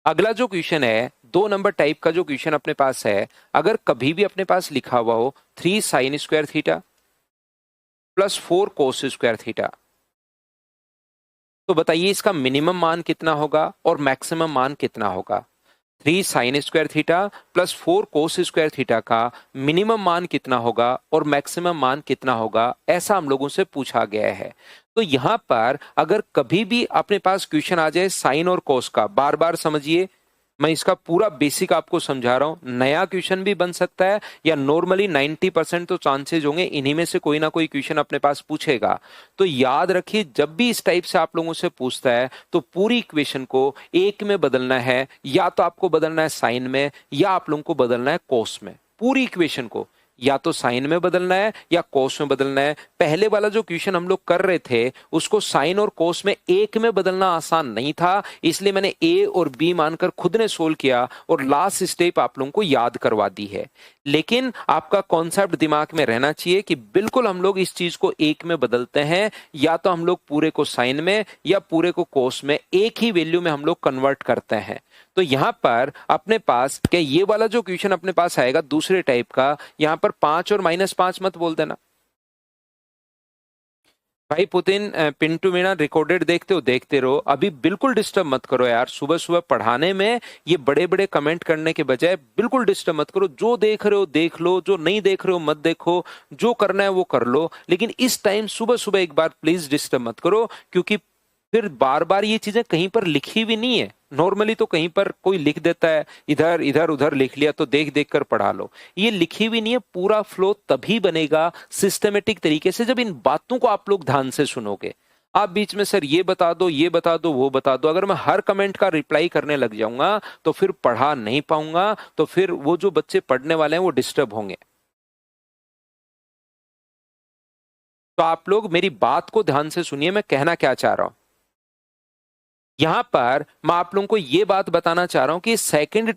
अगला जो क्वेश्चन है 2 नंबर टाइप का जो क्वेश्चन अपने पास है, अगर कभी भी अपने पास लिखा हुआ हो 3 sin² theta plus 4 cos² theta, तो बताइए इसका मिनिमम मान कितना होगा और मैक्सिमम मान कितना होगा। 3 साइन स्क्वायर थीटा प्लस 4 कोस स्क्वायर थीटा का मिनिमम मान कितना होगा और मैक्सिमम मान कितना होगा, ऐसा हम लोगों से पूछा गया है। तो यहां पर अगर कभी भी अपने पास क्वेश्चन आ जाए साइन और कोस का, बार बार समझिए, मैं इसका पूरा बेसिक आपको समझा रहा हूं। नया क्वेश्चन भी बन सकता है या नॉर्मली 90% तो चांसेज होंगे इन्हीं में से कोई ना कोई क्वेश्चन अपने पास पूछेगा। तो याद रखिए, जब भी इस टाइप से आप लोगों से पूछता है तो पूरी इक्वेशन को एक में बदलना है, या तो आपको बदलना है साइन में या आप लोगों को बदलना है कोस में। पूरी इक्वेशन को या तो साइन में बदलना है या कोस में बदलना है। पहले वाला जो क्वेश्चन हम लोग कर रहे थे उसको साइन और कोस में एक में बदलना आसान नहीं था, इसलिए मैंने ए और बी मानकर खुद ने सोल्व किया और लास्ट स्टेप आप लोगों को याद करवा दी है। लेकिन आपका कॉन्सेप्ट दिमाग में रहना चाहिए कि बिल्कुल हम लोग इस चीज को एक में बदलते हैं, या तो हम लोग पूरे को साइन में या पूरे को कोस में, एक ही वैल्यू में हम लोग कन्वर्ट करते हैं। तो यहां पर अपने पास क्या ये वाला जो क्वेश्चन अपने पास आएगा दूसरे टाइप का, यहां पर 5 और -5 मत बोल देना भाई। पुतिन पिंटू मीणा रिकॉर्डेड देखते हो, देखते रहो, अभी बिल्कुल डिस्टर्ब मत करो यार। सुबह सुबह पढ़ाने में ये बड़े बड़े कमेंट करने के बजाय बिल्कुल डिस्टर्ब मत करो। जो देख रहे हो देख लो, जो नहीं देख रहे हो मत देखो, जो करना है वो कर लो, लेकिन इस टाइम सुबह सुबह एक बार प्लीज डिस्टर्ब मत करो, क्योंकि फिर बार बार ये चीजें कहीं पर लिखी भी नहीं है। नॉर्मली तो कहीं पर कोई लिख देता है, इधर इधर उधर लिख लिया तो देख देख कर पढ़ा लो, ये लिखी भी नहीं है। पूरा फ्लो तभी बनेगा सिस्टमेटिक तरीके से जब इन बातों को आप लोग ध्यान से सुनोगे। आप बीच में सर ये बता दो, ये बता दो, वो बता दो, अगर मैं हर कमेंट का रिप्लाई करने लग जाऊंगा तो फिर पढ़ा नहीं पाऊंगा, तो फिर वो जो बच्चे पढ़ने वाले हैं वो डिस्टर्ब होंगे। तो आप लोग मेरी बात को ध्यान से सुनिए, मैं कहना क्या चाह रहा हूं। यहां पर मैं आप लोगों को यह बात बताना चाह रहा हूं कि सेकंड,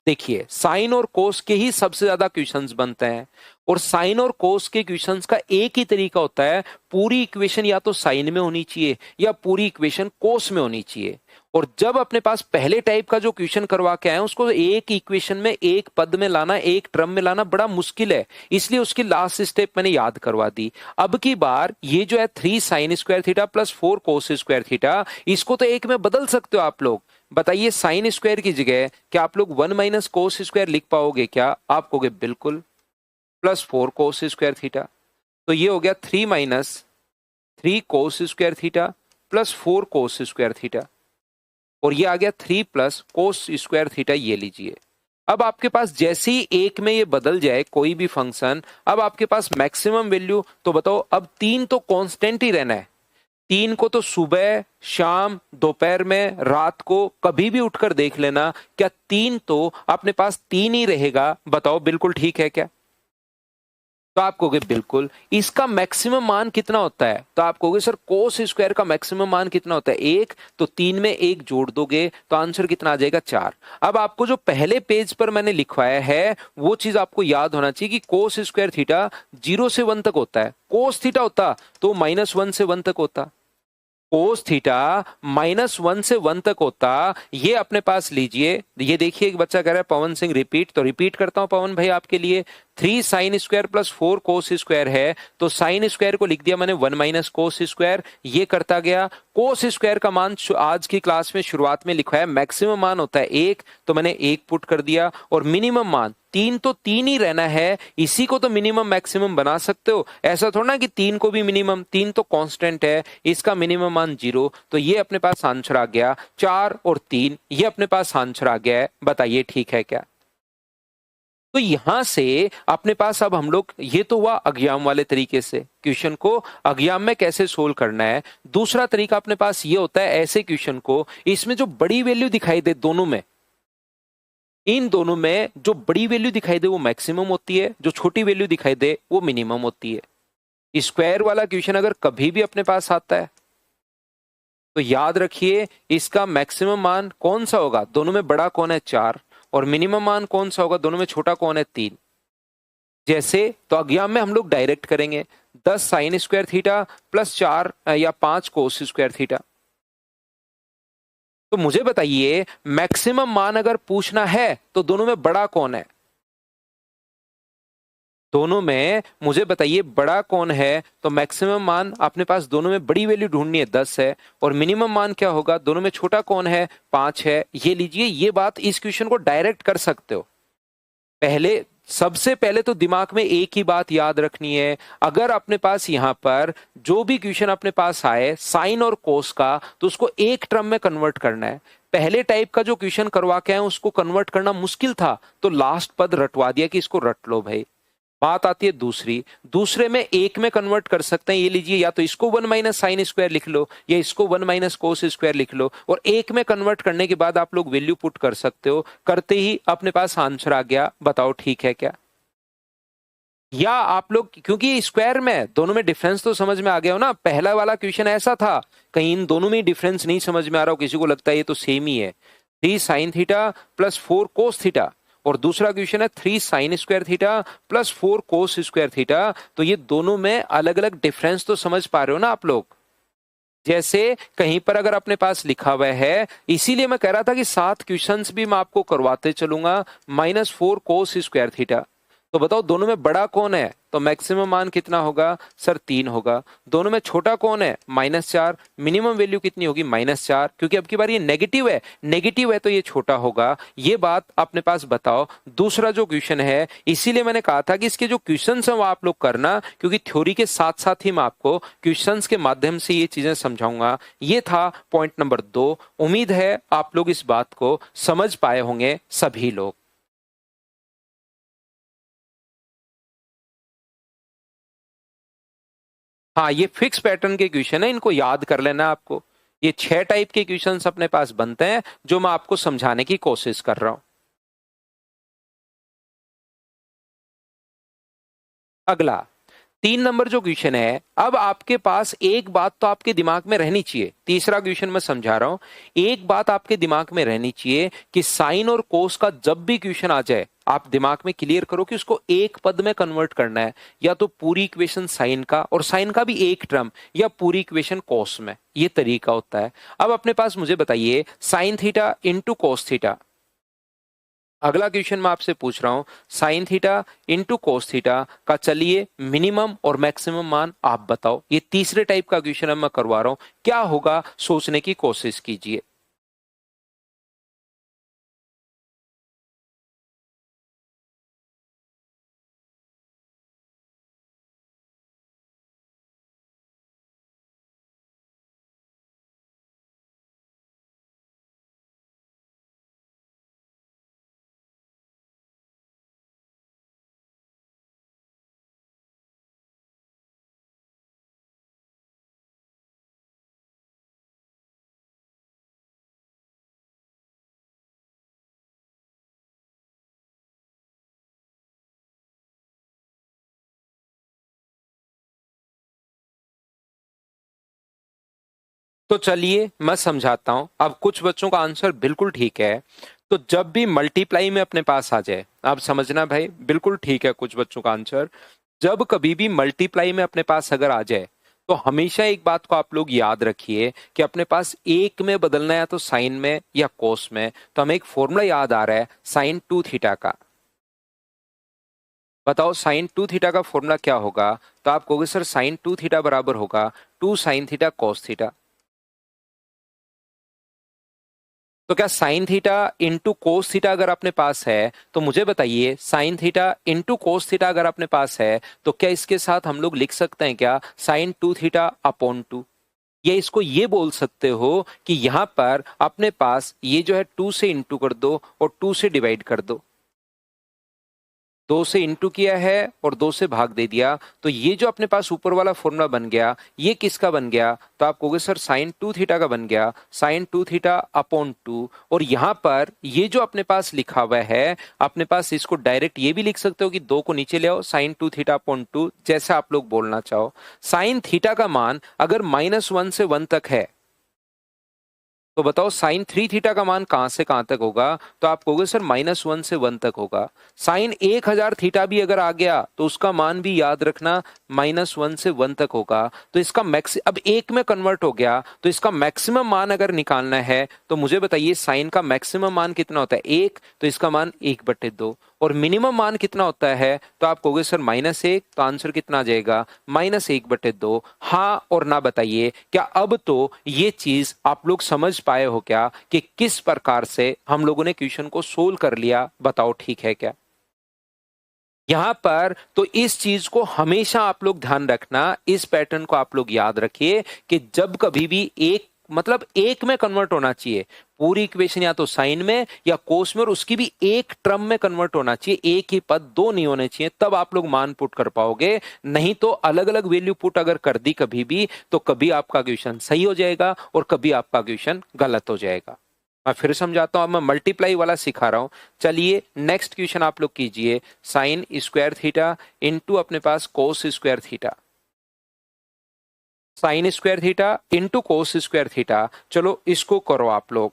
देखिए साइन और कोस के ही सबसे ज्यादा क्वेश्चंस बनते हैं, और साइन और कोस के क्वेश्चंस का एक ही तरीका होता है, पूरी इक्वेशन या तो साइन में होनी चाहिए या पूरी इक्वेशन कोस में होनी चाहिए। और जब अपने पास पहले टाइप का जो क्वेश्चन करवा के आए उसको एक इक्वेशन में, एक पद में लाना, एक टर्म में लाना बड़ा मुश्किल है, इसलिए उसकी लास्ट स्टेप मैंने याद करवा दी। अब की बार ये जो है 3 साइन स्क्वायर थीटा प्लस 4 कोस स्क्वायर थीटा, इसको तो एक में बदल सकते हो आप लोग। बताइए साइन स्क्वायर की जगह क्या आप लोग 1 माइनस कोस स्क्वायर लिख पाओगे क्या? आप कहोगे बिल्कुल, प्लस 4 कोस स्क्वायर थीटा, तो ये हो गया 3 माइनस 3 कोस स्क्वायर थीटा प्लस 4 कोस स्क्वायर थीटा, और ये आ गया 3 प्लस कोस स्क्वायर थीटा। ये लीजिए, अब आपके पास जैसे ही एक में ये बदल जाए कोई भी फंक्शन, अब आपके पास मैक्सिमम वैल्यू, तो बताओ अब 3 तो कांस्टेंट ही रहना है। 3 को तो सुबह, शाम, दोपहर में, रात को कभी भी उठकर देख लेना, क्या 3 तो अपने पास 3 ही रहेगा? बताओ बिल्कुल ठीक है क्या? तो आप कहोगे बिल्कुल। इसका मैक्सिमम मान कितना होता है? तो आप कहोगे सर कोस स्क्वायर का मैक्सिमम मान कितना होता है? 1, तो 3 में 1 जोड़ दोगे तो आंसर कितना आ जाएगा? 4। अब आपको जो पहले पेज पर मैंने लिखवाया है वो चीज आपको याद होना चाहिए कि कोस स्क्वायर थीटा 0 से 1 तक होता है। कोस थीटा होता तो -1 से 1 तक होता, कोस थीटा -1 से 1 तक होता। ये अपने पास लीजिए, ये देखिए एक बच्चा कह रहा है पवन सिंह रिपीट, तो रिपीट करता हूं पवन भाई आपके लिए। 3 sign square plus 4 cos square है, तो साइन स्क्वायर को लिख दिया मैंने 1 माइनस कोस स्क्वायर, ये करता गया। कोस स्क्वायर का मान आज की क्लास में शुरुआत में लिखा है, मैक्सिमम मान होता है 1, तो मैंने 1 पुट कर दिया, और मिनिमम मान 3 तो 3 ही रहना है, इसी को तो मिनिमम मैक्सिमम बना सकते हो। ऐसा थोड़ा ना कि 3 को भी मिनिमम, 3 तो कांस्टेंट है, इसका मिनिमम मान 0, तो ये अपने पास आंसर आ गया 4 और 3, ये अपने पास आंसर आ गया है। बताइए ठीक है क्या? तो यहां से अपने पास अब हम लोग, ये तो हुआ अज्ञाम वाले तरीके से, क्वेश्चन को अज्ञाम में कैसे सोल्व करना है। दूसरा तरीका अपने पास ये होता है, ऐसे क्वेश्चन को इसमें जो बड़ी वैल्यू दिखाई दे दोनों में, इन दोनों में जो बड़ी वैल्यू दिखाई दे वो मैक्सिमम होती है, जो छोटी वैल्यू दिखाई दे वो मिनिमम होती है। स्क्वायर वाला क्वेश्चन अगर कभी भी अपने पास आता है तो याद रखिए इसका मैक्सिमम मान कौन सा होगा? दोनों में बड़ा कौन है? 4। और मिनिमम मान कौन सा होगा? दोनों में छोटा कौन है? 3। जैसे तो अज्ञात में हम लोग डायरेक्ट करेंगे, 10 साइन स्क्वायर थीटा प्लस 4 या 5 कोस स्क्वायर थीटा। तो मुझे बताइए मैक्सिमम मान अगर पूछना है तो दोनों में बड़ा कौन है? दोनों में मुझे बताइए बड़ा कौन है, तो मैक्सिमम मान अपने पास दोनों में बड़ी वैल्यू ढूंढनी है 10 है, और मिनिमम मान क्या होगा, दोनों में छोटा कौन है 5 है। ये लीजिए, ये बात इस क्वेश्चन को डायरेक्ट कर सकते हो। पहले सबसे पहले तो दिमाग में एक ही बात याद रखनी है, अगर अपने पास यहां पर जो भी क्वेश्चन अपने पास आए साइन और कोस का, तो उसको एक टर्म में कन्वर्ट करना है। पहले टाइप का जो क्वेश्चन करवा के आए उसको कन्वर्ट करना मुश्किल था, तो लास्ट पद रटवा दिया कि इसको रट लो भाई। बात आती है दूसरी, दूसरे में एक में कन्वर्ट कर सकते हैं। ये लीजिए, या तो इसको 1 माइनस साइन स्क्वायर लिख लो, या इसको 1 माइनस कोस स्क्वायर लिख लो, और एक में कन्वर्ट करने के बाद आप लोग वैल्यू पुट कर सकते हो। करते ही अपने पास आंसर आ गया। बताओ ठीक है क्या? या आप लोग, क्योंकि स्क्वायर में दोनों में डिफरेंस तो समझ में आ गया हो ना। पहला वाला क्वेश्चन ऐसा था, कहीं इन दोनों में डिफरेंस नहीं समझ में आ रहा हो, किसी को लगता है ये तो सेम ही है, 3 sign theta plus 4 cos theta, और दूसरा क्वेश्चन है 3 साइन स्क्वायर थीटा प्लस 4 कोस स्क्वायर थीटा। तो ये दोनों में अलग अलग डिफरेंस तो समझ पा रहे हो ना आप लोग। जैसे कहीं पर अगर अपने पास लिखा हुआ है, इसीलिए मैं कह रहा था कि 7 क्वेश्चंस भी मैं आपको करवाते चलूंगा, -4 कोस स्क्वायर थीटा। तो बताओ दोनों में बड़ा कौन है, तो मैक्सिमम मान कितना होगा सर 3 होगा। दोनों में छोटा कौन है -4, मिनिमम वैल्यू कितनी होगी -4, क्योंकि अब की बार ये नेगेटिव है, नेगेटिव है तो ये छोटा होगा। ये बात अपने पास बताओ। दूसरा जो क्वेश्चन है, इसीलिए मैंने कहा था कि इसके जो क्वेश्चन है वो आप लोग करना, क्योंकि थ्योरी के साथ साथ ही मैं आपको क्वेश्चन के माध्यम से ये चीजें समझाऊंगा। ये था पॉइंट नंबर 2। उम्मीद है आप लोग इस बात को समझ पाए होंगे सभी लोग। हाँ, ये फिक्स पैटर्न के क्वेश्चन है, इनको याद कर लेना आपको। ये 6 टाइप के क्वेश्चंस अपने पास बनते हैं, जो मैं आपको समझाने की कोशिश कर रहा हूं। अगला 3 नंबर जो क्वेश्चन है, अब आपके पास एक बात तो आपके दिमाग में रहनी चाहिए। तीसरा क्वेश्चन मैं समझा रहा हूं, एक बात आपके दिमाग में रहनी चाहिए कि साइन और कोस का जब भी क्वेश्चन आ जाए, आप दिमाग में क्लियर करो कि उसको एक पद में कन्वर्ट करना है, या तो पूरी इक्वेशन साइन का, और साइन का भी एक टर्म, या पूरी इक्वेशन कोस में। ये तरीका होता है। अब अपने पास मुझे बताइए sine theta into cos theta. अगला क्वेश्चन मैं आपसे पूछ रहा हूं, sine theta into cos theta का चलिए मिनिमम और मैक्सिमम मान आप बताओ। ये तीसरे टाइप का क्वेश्चन मैं करवा रहा हूं, क्या होगा सोचने की कोशिश कीजिए। तो चलिए मैं समझाता हूं। अब कुछ बच्चों का आंसर बिल्कुल ठीक है, तो जब भी मल्टीप्लाई में अपने पास आ जाए, आप समझना भाई, बिल्कुल ठीक है कुछ बच्चों का आंसर। जब कभी भी मल्टीप्लाई में अपने पास अगर आ जाए, तो हमेशा एक बात को आप लोग याद रखिए कि अपने पास एक में बदलना है, तो साइन में या कोस में। तो हमें एक फॉर्मूला याद आ रहा है साइन 2 थीटा का। बताओ साइन 2 थीटा का फॉर्मूला क्या होगा? तो आप कहोगे सर साइन 2 थीटा बराबर होगा 2 साइन थीटा कॉस थीटा। तो क्या sine theta into cos theta अगर अपने पास है, तो मुझे बताइए sine theta into cos theta अगर अपने पास है, तो क्या इसके साथ हम लोग लिख सकते हैं क्या साइन 2 थीटा अपॉन 2? या इसको ये बोल सकते हो कि यहां पर अपने पास ये जो है 2 से इंटू कर दो और 2 से डिवाइड कर दो। 2 से इंटू किया है और 2 से भाग दे दिया, तो ये जो अपने पास ऊपर वाला फॉर्मूला बन गया, ये किसका बन गया? तो आप कहोगे सर साइन 2 थीटा का बन गया, साइन 2 थीटा अपॉन 2। और यहां पर ये जो अपने पास लिखा हुआ है, अपने पास इसको डायरेक्ट ये भी लिख सकते हो कि 2 को नीचे ले आओ, साइन 2 थीटा अपॉन 2, जैसा आप लोग बोलना चाहो। साइन थीटा का मान अगर -1 से 1 तक है, तो बताओ साइन 3 थीटा का मान कहां से कहां तक होगा? तो आप कहोगे सर -1 से 1 तक होगा। साइन 1000 थीटा भी अगर आ गया, तो उसका मान भी याद रखना -1 से 1 तक होगा। तो इसका मैक्स अब एक में कन्वर्ट हो गया, तो इसका मैक्सिमम मान अगर निकालना है, तो मुझे बताइए साइन का मैक्सिमम मान कितना होता है? 1, तो इसका मान 1/2। और मिनिमम मान कितना होता है, तो आप कहोगे सर -1, तो आंसर कितना आ जाएगा -1/2। हाँ और ना बताइए, क्या अब तो ये चीज आप लोग समझ पाए हो क्या कि किस प्रकार से हम लोगों ने क्वेश्चन को सोल्व कर लिया? बताओ ठीक है क्या? यहां पर तो इस चीज को हमेशा आप लोग ध्यान रखना, इस पैटर्न को आप लोग याद रखिए कि जब कभी भी एक मतलब एक में कन्वर्ट होना चाहिए, पूरी इक्वेशन या तो साइन में या कोस में, और उसकी भी एक टर्म में कन्वर्ट होना चाहिए, एक ही पद दो नहीं होने चाहिए, तब आप लोग मान पुट कर पाओगे। नहीं तो अलग अलग वैल्यू पुट अगर कर दी कभी भी, तो कभी आपका क्वेश्चन सही हो जाएगा और कभी आपका क्वेश्चन गलत हो जाएगा। मैं फिर समझाता हूं, अब मैं मल्टीप्लाई वाला सिखा रहा हूं। चलिए नेक्स्ट क्वेश्चन आप लोग कीजिए, साइन स्क्वायर थीटा इंटू अपने पास cos square theta, sine square theta into cos square theta. चलो इसको करो आप लोग।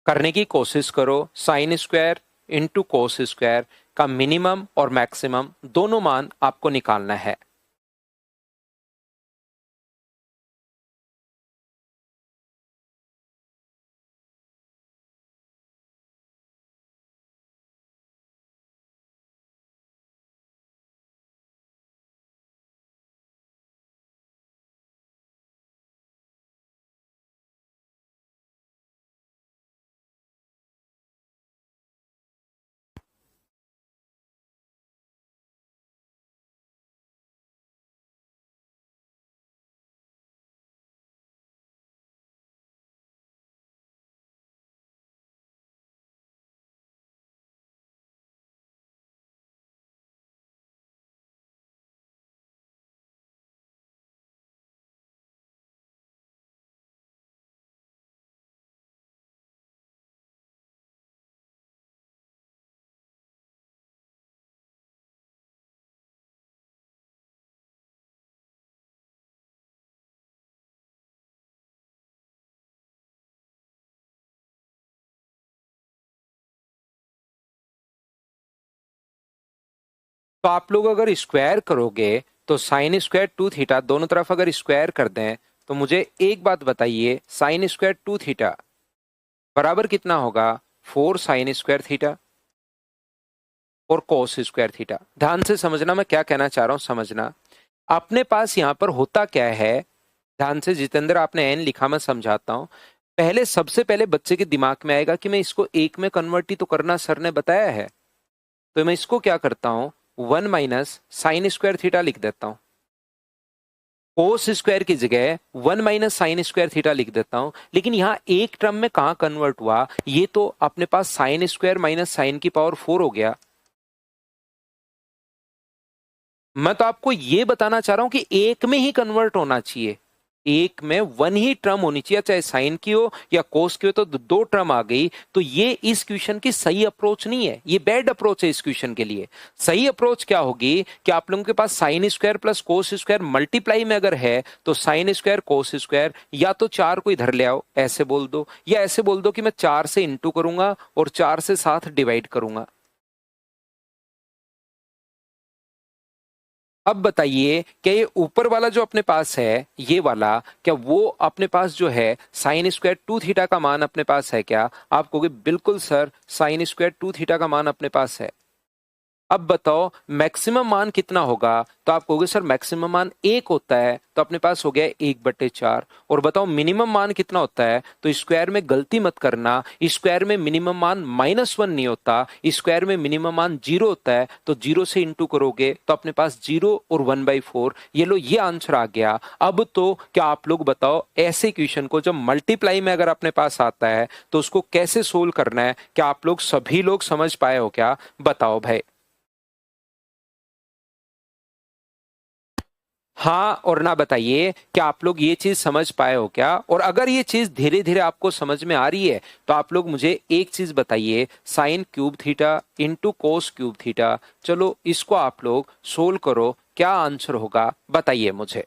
करने की कोशिश करो, sine square into cos square का मिनिमम और मैक्सिमम दोनों मान आपको निकालना है। तो आप लोग अगर स्क्वायर करोगे तो साइन स्क्वायर टू थीटा दोनों तरफ अगर स्क्वायर कर दें, तो मुझे एक बात बताइए, साइन स्क्वायर टू थीटा बराबर कितना होगा? 4 साइन स्क्वायर थीटा और कोस स्क्वायर थीटा। ध्यान से समझना मैं क्या कहना चाह रहा हूं, समझना। अपने पास यहां पर होता क्या है, ध्यान से जितेंद्र आपने एन लिखा, मैं समझाता हूं। पहले सबसे पहले बच्चे के दिमाग में आएगा कि मैं इसको एक में कन्वर्ट ही तो करना, सर ने बताया है। तो मैं इसको क्या करता हूं, 1 माइनस साइन स्क्वायर थीटा लिख देता हूं, कोस स्क्वायर की जगह 1 माइनस साइन स्क्वायर थीटा लिख देता हूं। लेकिन यहां एक टर्म में कहां कन्वर्ट हुआ, ये तो अपने पास साइन स्क्वायर माइनस साइन की पावर 4 हो गया। मैं तो आपको ये बताना चाह रहा हूं कि एक में ही कन्वर्ट होना चाहिए, एक में वन ही टर्म होनी चाहिए, चाहे साइन की हो या कोस की हो, तो दो टर्म आ गई। तो ये इस क्वेश्चन की सही अप्रोच नहीं है, ये बैड अप्रोच है इस क्वेश्चन के लिए। सही अप्रोच क्या होगी कि आप लोगों के पास sine square plus cos square multiply में अगर है, तो साइन स्क्वायर कोस स्क्वायर या तो 4 को इधर ले आओ ऐसे बोल दो, या ऐसे बोल दो कि मैं 4 से इंटू करूंगा और 4 से 7 डिवाइड करूंगा। अब बताइए, क्या ये ऊपर वाला जो अपने पास है ये वाला, क्या वो अपने पास जो है साइन स्क्वायर टू थीटा का मान अपने पास है क्या? आप कहोगे बिल्कुल sir, sine square two theta का मान अपने पास है। अब बताओ मैक्सिमम मान कितना होगा? तो आप कहोगे सर मैक्सिमम मान 1 होता है, तो अपने पास हो गया 1/4। और बताओ मिनिमम मान कितना होता है? तो स्क्वायर में गलती मत करना, स्क्वायर में मिनिमम मान -1 नहीं होता, स्क्वायर में मिनिमम मान 0 होता है। तो 0 से इंटू करोगे तो अपने पास 0 और 1/4, ये लो ये आंसर आ गया। अब तो क्या आप लोग बताओ, ऐसे क्वेश्चन को जब मल्टीप्लाई में अगर अपने पास आता है तो उसको कैसे सोल्व करना है, क्या आप लोग सभी लोग समझ पाए हो क्या? बताओ भाई। हाँ और ना बताइए, क्या आप लोग ये चीज समझ पाए हो क्या? और अगर ये चीज धीरे धीरे आपको समझ में आ रही है, तो आप लोग मुझे एक चीज बताइए, sine cube theta into cos cube theta. चलो इसको आप लोग सोल्व करो, क्या आंसर होगा बताइए मुझे।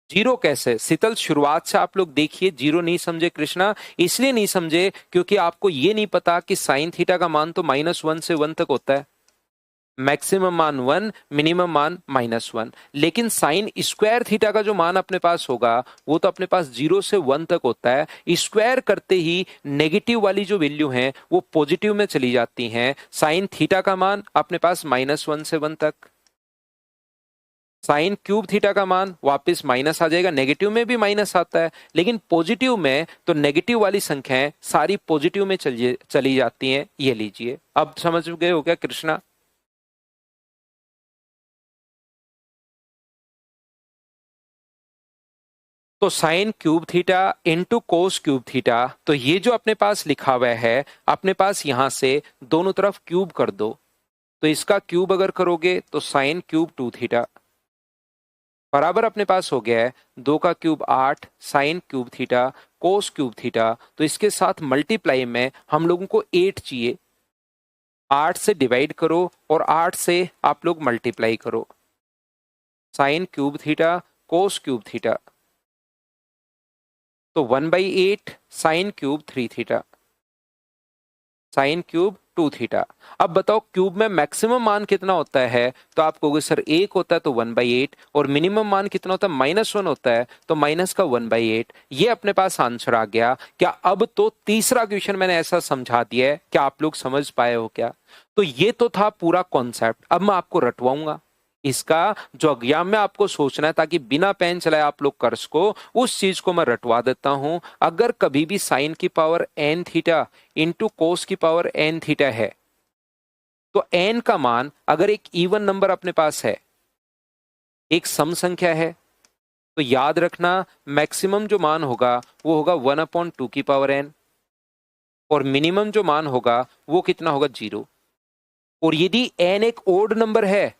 जीरो कैसे शीतल, शुरुआत से आप लोग देखिए, जीरो नहीं समझे कृष्णा, इसलिए नहीं समझे क्योंकि आपको ये नहीं पता कि साइन थीटा का मान तो -1 से 1 तक होता है। मैक्सिमम मान 1, मिनिमम मान -1। लेकिन साइन स्क्वायर थीटा का जो मान अपने पास होगा वो तो अपने पास 0 से 1 तक होता है। स्क्वायर करते ही नेगेटिव वाली जो वैल्यू है वो पॉजिटिव में चली जाती हैं। साइन थीटा का मान अपने पास -1 से 1 तक। साइन क्यूब थीटा का मान वापस माइनस आ जाएगा, नेगेटिव में भी माइनस आता है, लेकिन पॉजिटिव में तो नेगेटिव वाली संख्याएं सारी पॉजिटिव में चली जाती हैं। ये लीजिए, अब समझ गए हो क्या कृष्णा? तो sine cube theta into cos cube theta, तो ये जो अपने पास लिखा हुआ है अपने पास यहां से दोनों तरफ क्यूब कर दो। तो इसका क्यूब अगर करोगे तो साइन क्यूब 2 थीटा बराबर अपने पास हो गया है 2 का cube 8 sine cube theta cos cube theta. तो इसके साथ मल्टीप्लाई में हम लोगों को 8 चाहिए। 8 से डिवाइड करो और 8 से आप लोग मल्टीप्लाई करो। Sine cube theta cos cube theta, तो 1/8 sine cube 3 theta sine cube 2 theta. अब बताओ क्यूब में मैक्सिमम मान कितना होता है? तो आप कहोगे सर 1 होता है तो 1/8, और मिनिमम मान कितना होता है? -1 होता है तो माइनस का 1/8। ये अपने पास आंसर आ गया। क्या अब तो तीसरा क्वेश्चन मैंने ऐसा समझा दिया है, क्या आप लोग समझ पाए हो क्या? तो ये तो था पूरा कॉन्सेप्ट। अब मैं आपको रटवाऊंगा इसका, जो एग्जाम में आपको सोचना है ताकि बिना पेन चलाए आप लोग कर सको, उस चीज को मैं रटवा देता हूं। अगर कभी भी साइन की पावर n थीटा इंटू कोस की पावर n थीटा है, तो n का मान अगर एक इवन नंबर अपने पास है, एक सम संख्या है, तो याद रखना मैक्सिमम जो मान होगा वो होगा 1/2 की पावर n, और मिनिमम जो मान होगा वो कितना होगा? 0। और यदि n एक ओड नंबर है,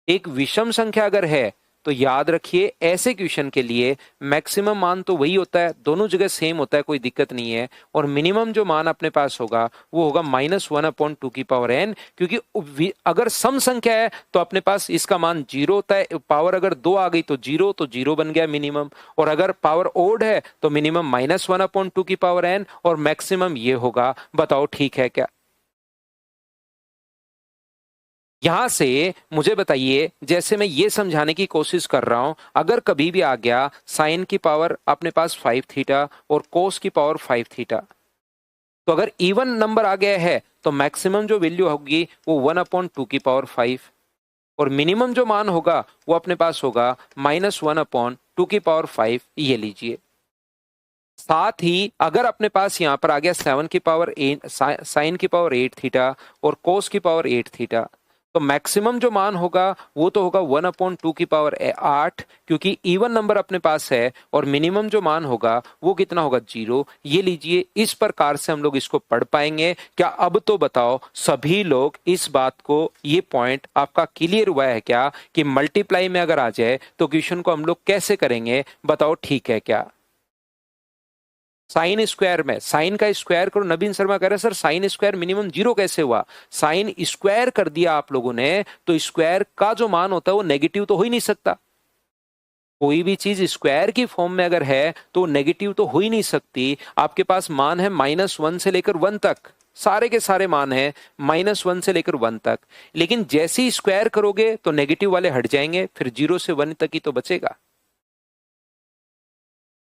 एक विषम संख्या अगर है, तो याद रखिए ऐसे क्वेश्चन के लिए मैक्सिमम मान तो वही होता है, दोनों जगह सेम होता है, कोई दिक्कत नहीं है। और मिनिमम जो मान अपने पास होगा वो होगा -1/2 की पावर n, क्योंकि अगर सम संख्या है तो अपने पास इसका मान 0 होता है। पावर अगर 2 आ गई तो 0, तो 0 बन गया मिनिमम। और अगर पावर ओड है तो मिनिमम -1/2 की पावर n, और मैक्सिमम ये होगा। बताओ ठीक है क्या? यहां से मुझे बताइए, जैसे मैं ये समझाने की कोशिश कर रहा हूं, अगर कभी भी आ गया साइन की पावर अपने पास 5 थीटा और कोस की पावर 5 थीटा, तो अगर इवन नंबर आ गया है तो मैक्सिमम जो वैल्यू होगी वो 1/2 की पावर 5, और मिनिमम जो मान होगा वो अपने पास होगा -1/2 की पावर 5। ये लीजिए। साथ ही अगर अपने पास यहां पर आ गया 7 की पावर 8 साइन की पावर 8 थीटा और कोस की पावर 8 थीटा, तो मैक्सिमम जो मान होगा वो तो होगा 1/2 की पावर 8, क्योंकि इवन नंबर अपने पास है, और मिनिमम जो मान होगा वो कितना होगा? 0। ये लीजिए, इस प्रकार से हम लोग इसको पढ़ पाएंगे। क्या अब तो बताओ सभी लोग इस बात को, ये पॉइंट आपका क्लियर हुआ है क्या कि मल्टीप्लाई में अगर आ जाए तो क्वेश्चन को हम लोग कैसे करेंगे? बताओ ठीक है क्या? साइन स्क्वायर में साइन का स्क्वायर करो। नवीन शर्मा कह रहे हैं सर साइन स्क्वायर मिनिमम 0 कैसे हुआ? साइन स्क्वायर कर दिया आप लोगों ने, तो स्क्वायर का जो मान होता है वो नेगेटिव तो हो ही नहीं सकता। कोई भी चीज स्क्वायर की फॉर्म में अगर है तो नेगेटिव तो हो ही नहीं सकती। आपके पास मान है -1 से लेकर 1 तक, सारे के सारे मान है -1 से लेकर 1 तक। लेकिन जैसे ही स्क्वायर करोगे तो नेगेटिव वाले हट जाएंगे, फिर 0 से 1 तक ही तो बचेगा।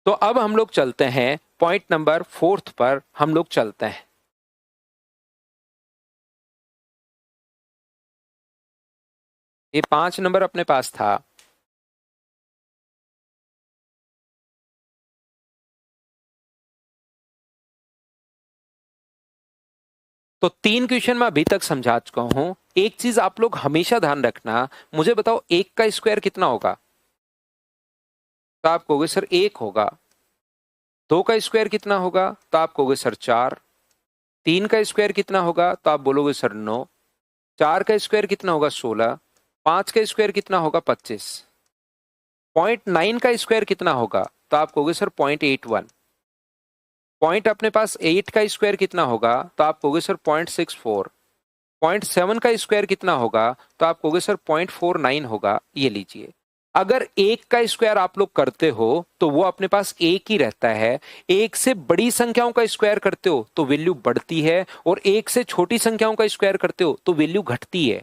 तो अब हम लोग चलते हैं पॉइंट नंबर 4 पर, हम लोग चलते हैं। ये 5 नंबर अपने पास था। तो 3 क्वेश्चन मैं अभी तक समझा चुका हूं। एक चीज आप लोग हमेशा ध्यान रखना, मुझे बताओ 1 का स्क्वायर कितना होगा? तो आप कहोगे सर 1 होगा। 2 का स्क्वायर कितना होगा? तो आप कहोगे सर 4। 3 का स्क्वायर कितना होगा? तो आप बोलोगे सर 9। 4 का स्क्वायर कितना होगा? 16। 5 का स्क्वायर कितना होगा? 25। 0.9 का स्क्वायर कितना होगा? तो आप कहोगे सर 0.81। पॉइंट अपने पास 8 का स्क्वायर कितना होगा? तो आप कहोगे सर 0.64। 0.7 का स्क्वायर कितना होगा? तो आप कहोगे सर 0.49 होगा। ये लीजिए, अगर एक का स्क्वायर आप लोग करते हो तो वो अपने पास एक ही रहता है, एक से बड़ी संख्याओं का स्क्वायर करते हो तो वैल्यू बढ़ती है, और एक से छोटी संख्याओं का स्क्वायर करते हो तो वैल्यू घटती है।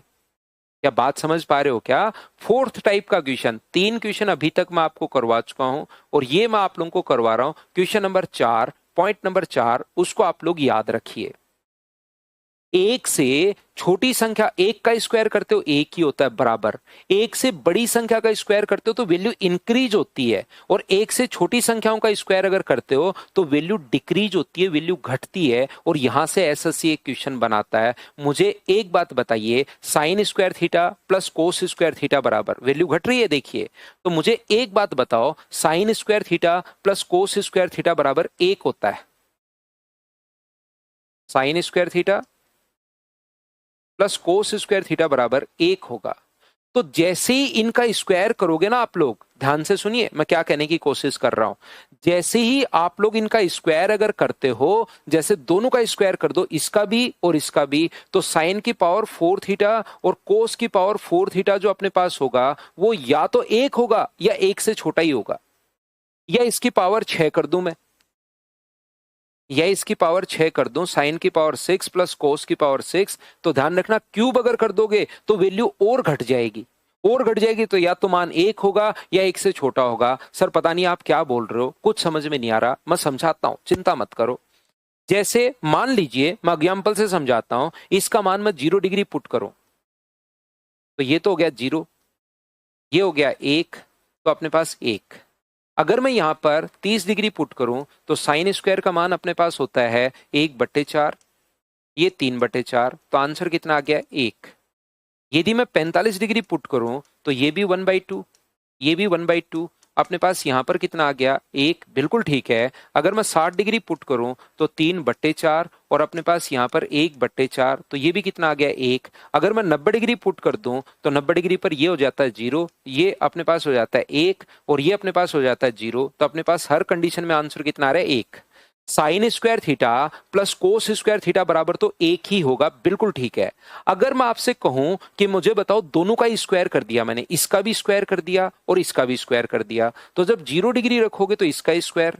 क्या बात समझ पा रहे हो क्या? फोर्थ टाइप का क्वेश्चन, 3 क्वेश्चन अभी तक मैं आपको करवा चुका हूं, और ये मैं आप लोगों को करवा रहा हूं। क्वेश्चन नंबर 4, पॉइंट नंबर 4, उसको आप लोग याद रखिए। एक से छोटी संख्या, एक का स्क्वायर करते हो एक ही होता है बराबर, एक से बड़ी संख्या का स्क्वायर करते हो तो वैल्यू इंक्रीज होती है, और एक से छोटी संख्याओं का स्क्वायर अगर करते हो तो वैल्यू डिक्रीज होती है, वैल्यू घटती है। और यहां से एसएससी एक क्वेश्चन बनाता है। मुझे एक बात बताइए, sign square theta plus cos square theta बराबर, वैल्यू घट रही है देखिए, तो मुझे एक बात बताओ, sign square theta plus cos square theta बराबर एक होता है? Sign square theta plus cos square theta बराबर एक होगा। तो जैसे ही इनका स्क्वायर करोगे ना आप लोग, ध्यान से सुनिए मैं क्या कहने की कोशिश कर रहा हूं, जैसे ही आप लोग इनका स्क्वायर अगर करते हो, जैसे दोनों का स्क्वायर कर दो, इसका भी और इसका भी, तो साइन की पावर 4 थीटा और कोस की पावर 4 थीटा जो अपने पास होगा वो या तो एक होगा या एक से छोटा ही होगा, या इसकी पावर 6 कर दूं मैं, या इसकी पावर 6 कर दूं, साइन की पावर 6 प्लस कोस की पावर 6, तो ध्यान रखना क्यूब अगर कर दोगे तो वैल्यू और घट जाएगी, और घट जाएगी तो या तो मान एक होगा या एक से छोटा होगा। सर पता नहीं आप क्या बोल रहे हो, कुछ समझ में नहीं आ रहा, मैं समझाता हूं, चिंता मत करो। जैसे मान लीजिए, मैं एग्जाम्पल से समझाता हूं, इसका मान मैं 0 डिग्री पुट करूं, तो ये तो हो गया 0, ये हो गया 1, तो अपने पास 1। अगर मैं यहां पर 30 डिग्री पुट करूं तो साइन स्क्वायर का मान अपने पास होता है 1/4, ये 3/4, तो आंसर कितना आ गया 1। यदि मैं 45 डिग्री पुट करूं तो ये भी 1/2, ये भी 1/2, अपने पास यहां पर कितना आ गया 1, बिल्कुल ठीक है। अगर मैं 60 डिग्री पुट करूं तो 3/4, और अपने पास यहां पर 1/4, तो ये भी कितना आ गया 1। अगर मैं 90 डिग्री पुट कर दूं तो 90 डिग्री पर ये हो जाता है 0, ये अपने पास हो जाता है 1, और ये अपने पास हो जाता है 0, तो अपने पास हर कंडीशन में आंसर कितना आ रहा है 1। Sign square theta plus cos square theta बराबर तो एक ही होगा, बिल्कुल ठीक है। अगर मैं आपसे कहूं कि मुझे बताओ, दोनों का स्क्वायर कर दिया मैंने, इसका भी स्क्वायर कर दिया और इसका भी स्क्वायर कर दिया, तो जब 0 डिग्री रखोगे तो इसका स्क्वायर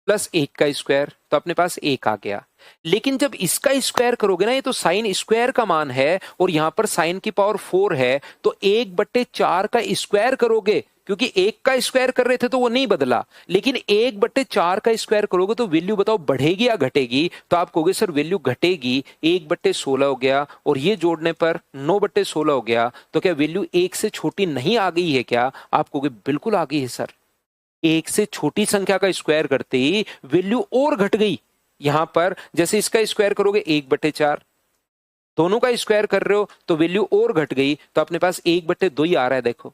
प्लस एक का स्क्वायर, तो अपने पास एक आ गया। लेकिन जब इसका स्क्वायर करोगे ना, ये तो साइन स्क्वायर का मान है और यहां पर साइन की पावर 4 है, तो 1/4 का स्क्वायर करोगे, क्योंकि एक का स्क्वायर कर रहे थे तो वो नहीं बदला, लेकिन 1/4 का स्क्वायर करोगे तो वैल्यू बताओ बढ़ेगी या घटेगी? तो आप कहोगे सर वैल्यू घटेगी, 1/16 हो गया, और ये जोड़ने पर 9/16 हो गया, तो क्या वैल्यू एक से छोटी नहीं आ गई है क्या? आप कहोगे बिल्कुल आ गई है सर, एक से छोटी संख्या का स्क्वायर करते ही वैल्यू और घट गई। यहां पर जैसे इसका स्क्वायर करोगे 1/4, दोनों का स्क्वायर कर रहे हो तो वैल्यू और घट गई, तो अपने पास 1/2 ही आ रहा है देखो।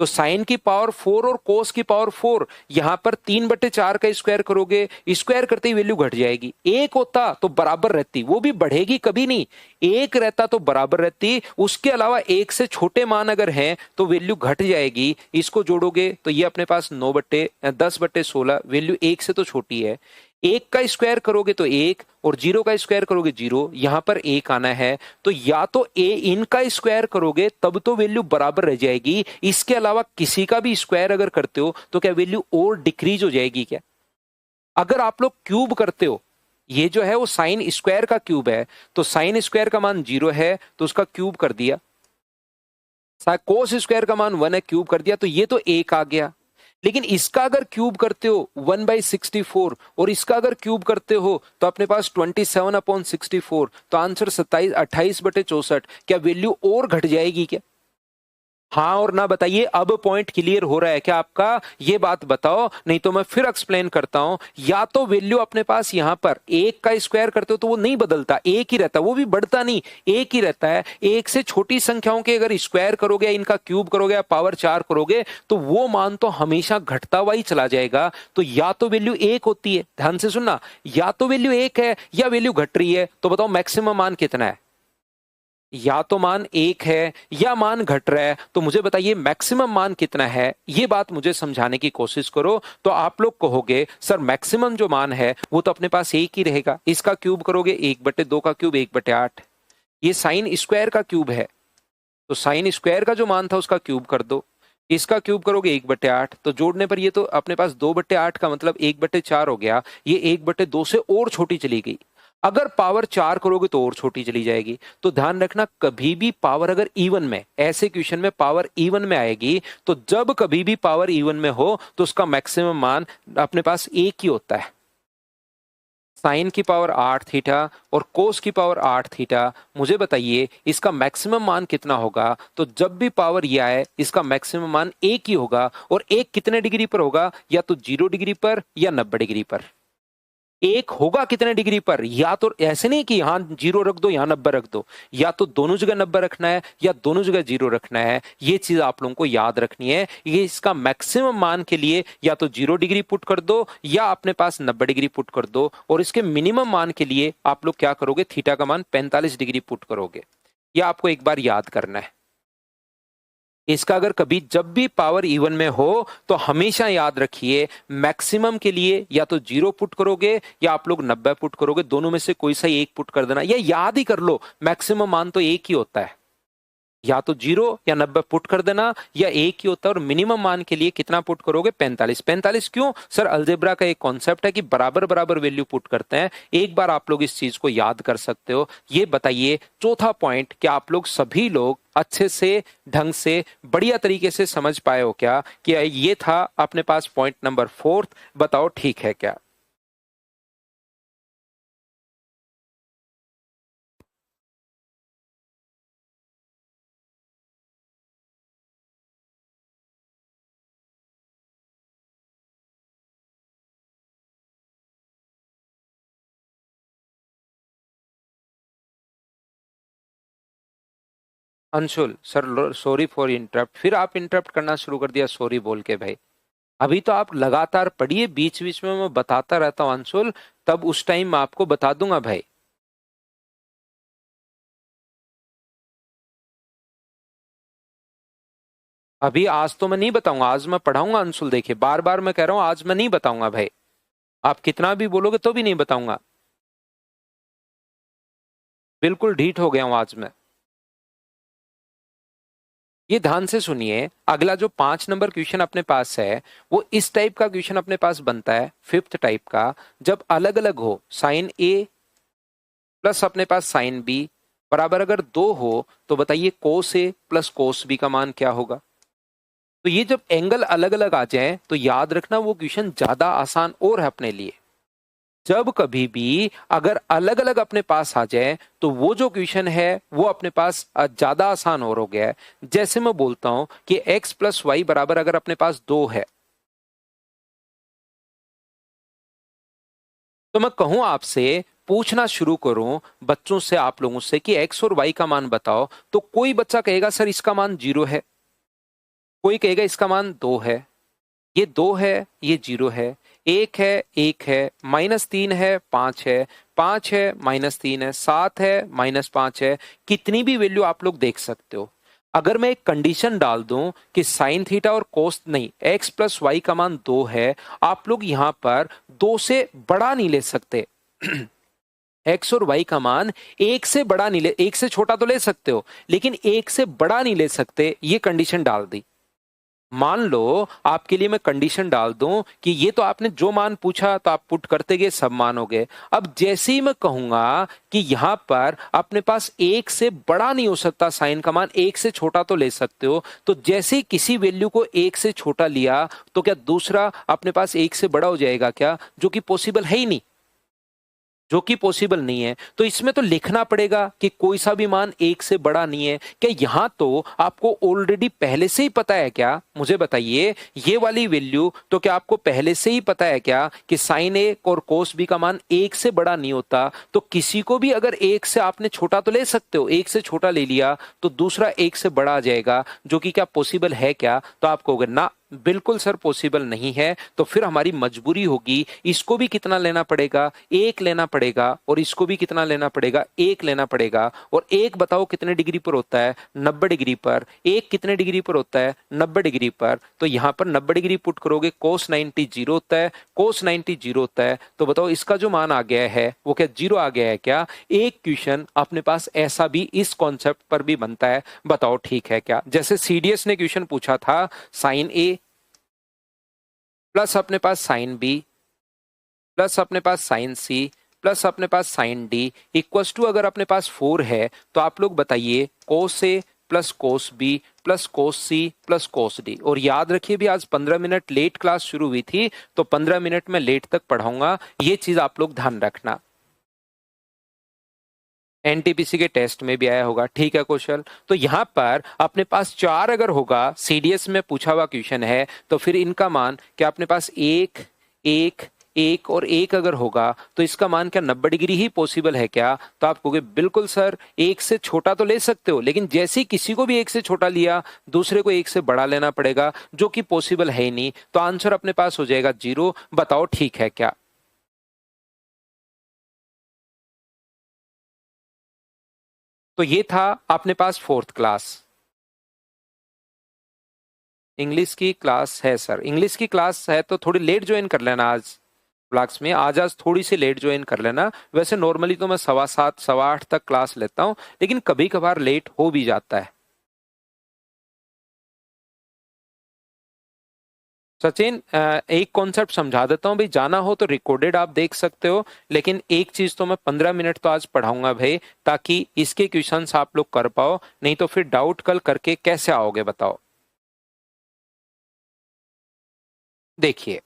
तो साइन की पावर 4 और कोस की पावर 4, यहां पर 3/4 का स्क्वायर करोगे, स्क्वायर करते ही वैल्यू घट जाएगी। एक होता तो बराबर रहती, वो भी बढ़ेगी कभी नहीं, एक रहता तो बराबर रहती, उसके अलावा एक से छोटे मान अगर हैं तो वैल्यू घट जाएगी। इसको जोड़ोगे तो ये अपने पास 10/16, वैल्यू एक से तो छोटी है। एक का स्क्वायर करोगे तो एक, और 0 का स्क्वायर करोगे 0, यहां पर एक आना है, तो या तो इनका स्क्वायर करोगे तब तो वैल्यू बराबर रह जाएगी, इसके अलावा किसी का भी स्क्वायर अगर करते हो तो क्या वैल्यू और डिक्रीज हो जाएगी क्या? अगर आप लोग क्यूब करते हो, ये जो है वो साइन स्क्वायर का क्यूब है, तो साइन स्क्वायर का मान 0 है तो उसका क्यूब कर दिया, कोस स्क्वायर का मान 1 है, क्यूब कर दिया, तो ये तो एक आ गया। लेकिन इसका अगर क्यूब करते हो 1/64, और इसका अगर क्यूब करते हो तो अपने पास 27/64, तो आंसर 28/64। क्या वैल्यू और घट जाएगी क्या? हाँ और ना बताइए, अब पॉइंट क्लियर हो रहा है क्या आपका? ये बात बताओ, नहीं तो मैं फिर एक्सप्लेन करता हूं। या तो वैल्यू अपने पास यहां पर एक का स्क्वायर करते हो तो वो नहीं बदलता, एक ही रहता, वो भी बढ़ता नहीं, एक ही रहता है। एक से छोटी संख्याओं के अगर स्क्वायर करोगे, इनका क्यूब करोगे या पावर 4 करोगे, तो वो मान तो हमेशा घटता हुआ ही चला जाएगा। तो या तो वैल्यू एक होती है, ध्यान से सुनना, या तो वैल्यू एक है या वैल्यू घट रही है। तो बताओ मैक्सिमम मान कितना है? या तो मान एक है या मान घट रहा है, तो मुझे बताइए मैक्सिमम मान कितना है? ये बात मुझे समझाने की कोशिश करो। तो आप लोग कहोगे सर मैक्सिमम जो मान है वो तो अपने पास एक ही रहेगा, इसका क्यूब करोगे 1/2 का क्यूब 1/8, ये साइन स्क्वायर का क्यूब है, तो साइन स्क्वायर का जो मान था उसका क्यूब कर दो, इसका क्यूब करोगे 1/8, तो जोड़ने पर ये तो अपने पास 2/8 का मतलब 1/4 हो गया, ये 1/2 से और छोटी चली गई। अगर पावर 4 करोगे तो और छोटी चली जाएगी। तो ध्यान रखना, कभी भी पावर अगर इवन में, ऐसे क्वेश्चन में पावर इवन में आएगी, तो जब कभी भी पावर इवन में हो तो उसका मैक्सिमम मान अपने पास एक ही होता है। साइन की पावर 8 थीटा और कोस की पावर 8 थीटा, मुझे बताइए इसका मैक्सिमम मान कितना होगा? तो जब भी पावर ये आए इसका मैक्सिमम मान एक ही होगा, और एक कितने डिग्री पर होगा? या तो 0 डिग्री पर या 90 डिग्री पर। एक होगा कितने डिग्री पर? या तो ऐसे नहीं कि यहां 0 रख दो यहां 90 रख दो, या तो दोनों जगह 90 रखना है या दोनों जगह 0 रखना है। ये चीज आप लोगों को याद रखनी है। ये इसका मैक्सिमम मान के लिए या तो 0 डिग्री पुट कर दो या अपने पास 90 डिग्री पुट कर दो, और इसके मिनिमम मान के लिए आप लोग क्या करोगे? थीटा का मान 45 डिग्री पुट करोगे। यह आपको एक बार याद करना है। इसका अगर कभी जब भी पावर इवन में हो तो हमेशा याद रखिए, मैक्सिमम के लिए या तो 0 पुट करोगे या आप लोग 90 पुट करोगे, दोनों में से कोई सा एक पुट कर देना। या याद ही कर लो, मैक्सिमम मान तो एक ही होता है, या तो 0 या 90 पुट कर देना, या एक ही होता है। और मिनिमम मान के लिए कितना पुट करोगे? 45। 45 क्यों सर? अलजेब्रा का एक कॉन्सेप्ट है कि बराबर बराबर वैल्यू पुट करते हैं। एक बार आप लोग इस चीज को याद कर सकते हो। ये बताइए चौथा पॉइंट, क्या आप लोग सभी लोग अच्छे से, ढंग से, बढ़िया तरीके से समझ पाए हो क्या? कि ये था अपने पास पॉइंट नंबर 4। बताओ ठीक है क्या? Anshul sir, sorry for interrupt. फिर आप इंटरप्ट करना शुरू कर दिया सॉरी बोल के। भाई अभी तो आप लगातार पढ़िए, बीच बीच में मैं बताता रहता हूं अंशुल, तब उस टाइम मैं आपको बता दूंगा भाई। अभी आज तो मैं नहीं बताऊंगा, आज मैं पढ़ाऊंगा अंशुल। देखिए बार बार मैं कह रहा हूं, आज मैं नहीं बताऊंगा भाई। आप कितना भी बोलोगे तो भी नहीं बताऊंगा। बिल्कुल ढीठ हो गया हूं आज मैं। ये ध्यान से सुनिए, अगला जो 5 नंबर क्वेश्चन अपने पास है वो इस टाइप का क्वेश्चन अपने पास बनता है, फिफ्थ टाइप का। जब अलग अलग हो साइन ए प्लस अपने पास साइन बी बराबर अगर 2 हो, तो बताइए cos A plus cos B का मान क्या होगा? तो ये जब एंगल अलग अलग आ जाए तो याद रखना वो क्वेश्चन ज्यादा आसान और है अपने लिए। जब कभी भी अगर अलग अलग अपने पास आ जाए तो वो जो क्वेश्चन है वो अपने पास ज्यादा आसान और हो गया है। जैसे मैं बोलता हूं कि x प्लस वाई बराबर अगर अपने पास 2 है, तो मैं कहूं आपसे, पूछना शुरू करूं बच्चों से, आप लोगों से कि x और y का मान बताओ, तो कोई बच्चा कहेगा सर इसका मान 0 है, कोई कहेगा इसका मान 2 है, ये 2 है, ये 0 है, 1 है, -3 है, 5 है, 5 है, -3 है, 7 है, -5 है। कितनी भी वैल्यू आप लोग देख सकते हो। अगर मैं एक कंडीशन डाल दूं कि साइन थीटा और कोस नहीं, x प्लस वाई का मान 2 है, आप लोग यहां पर 2 से बड़ा नहीं ले सकते। x और y का मान एक से बड़ा नहीं ले, एक से छोटा तो ले सकते हो लेकिन एक से बड़ा नहीं ले सकते। ये कंडीशन डाल दी। मान लो आपके लिए मैं कंडीशन डाल दूं कि ये तो आपने जो मान पूछा तो आप पुट करते गए, सब मान हो गए। अब जैसे ही मैं कहूंगा कि यहां पर अपने पास एक से बड़ा नहीं हो सकता, साइन का मान एक से छोटा तो ले सकते हो, तो जैसे ही किसी वैल्यू को एक से छोटा लिया तो क्या दूसरा अपने पास एक से बड़ा हो जाएगा क्या? जो कि पॉसिबल है ही नहीं, जो कि पॉसिबल नहीं है। तो इसमें तो लिखना पड़ेगा कि कोई सा भी मान एक से बड़ा नहीं है। क्या यहां तो आपको ऑलरेडी पहले से ही पता है क्या? मुझे बताइए, ये वाली वैल्यू तो क्या आपको पहले से ही पता है क्या कि साइन ए और कोस बी का मान एक से बड़ा नहीं होता? तो किसी को भी अगर एक से आपने छोटा तो ले सकते हो, एक से छोटा ले लिया तो दूसरा एक से बड़ा आ जाएगा, जो कि क्या पॉसिबल है क्या? तो आप कहोगे ना, बिल्कुल सर पॉसिबल नहीं है, तो फिर हमारी मजबूरी होगी इसको भी कितना लेना पड़ेगा, एक लेना पड़ेगा, और इसको भी कितना लेना पड़ेगा, एक लेना पड़ेगा। और एक बताओ कितने डिग्री पर होता है, 90 डिग्री पर। एक कितने डिग्री पर होता है, 90 डिग्री पर। तो यहां पर 90 डिग्री पुट करोगे, cos 90 जीरो होता है, cos 90 जीरो होता है। तो बताओ इसका जो मान आ गया है वो क्या जीरो आ गया है क्या? एक क्वेश्चन अपने पास ऐसा भी इस कॉन्सेप्ट पर भी बनता है, बताओ ठीक है क्या? जैसे सीडीएस ने क्वेश्चन पूछा था साइन ए प्लस अपने पास साइन बी प्लस अपने पास साइन सी प्लस अपने पास साइन डी इक्वस टू, अगर अपने पास 4 है तो आप लोग बताइए cos A plus cos B plus cos C plus cos D. और याद रखिए भी आज 15 मिनट लेट क्लास शुरू हुई थी, तो 15 मिनट में लेट तक पढ़ाऊंगा, ये चीज आप लोग ध्यान रखना। एनटीपीसी के टेस्ट में भी आया होगा, ठीक है कौशल। तो यहां पर अपने पास 4 अगर होगा, सीडीएस में पूछा हुआ क्वेश्चन है, तो फिर इनका मान क्या अपने पास एक एक एक और एक अगर होगा तो इसका मान क्या 90 डिग्री ही पॉसिबल है क्या? तो आप कहोगे बिल्कुल सर, एक से छोटा तो ले सकते हो, लेकिन जैसे ही किसी को भी एक से छोटा लिया दूसरे को एक से बड़ा लेना पड़ेगा, जो कि पॉसिबल है ही नहीं। तो आंसर अपने पास हो जाएगा जीरो। बताओ ठीक है क्या? तो ये था अपने पास 4th क्लास। इंग्लिश की क्लास है सर, इंग्लिश की क्लास है तो थोड़ी लेट ज्वाइन कर लेना आज ब्लॉक्स में, आज थोड़ी सी लेट ज्वाइन कर लेना। वैसे नॉर्मली तो मैं 7:15 8:15 तक क्लास लेता हूं, लेकिन कभी कभार लेट हो भी जाता है। सचिन एक कॉन्सेप्ट समझा देता हूँ भाई, जाना हो तो रिकॉर्डेड आप देख सकते हो, लेकिन एक चीज तो मैं 15 मिनट तो आज पढ़ाऊंगा भाई, ताकि इसके क्वेश्चंस आप लोग कर पाओ, नहीं तो फिर डाउट कल करके कैसे आओगे बताओ। देखिए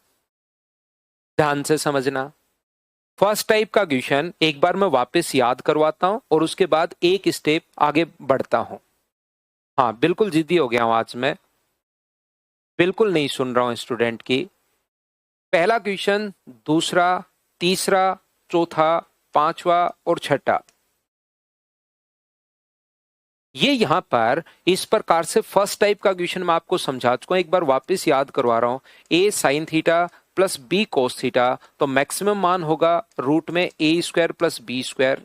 ध्यान से समझना, फर्स्ट टाइप का क्वेश्चन एक बार मैं वापस याद करवाता हूं और उसके बाद एक स्टेप आगे बढ़ता हूं। हाँ बिल्कुल जिद्दी हो गया हूं आज मैं, बिल्कुल नहीं सुन रहा हूं स्टूडेंट की। पहला क्वेश्चन, दूसरा, तीसरा, चौथा, पांचवा और छठा, ये यहां पर इस प्रकार से फर्स्ट टाइप का क्वेश्चन मैं आपको समझा चुका हूं, एक बार वापस याद करवा रहा हूं। A sine theta plus b cos theta, तो मैक्सिमम मान होगा रूट में a square plus b square,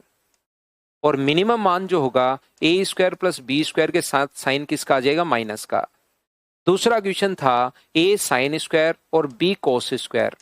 और मिनिमम मान जो होगा a square plus b square के साथ साइन किसका आ जाएगा, माइनस का। दूसरा क्वेश्चन था ए साइन स्क्वायर और बी कोस स्क्वायर।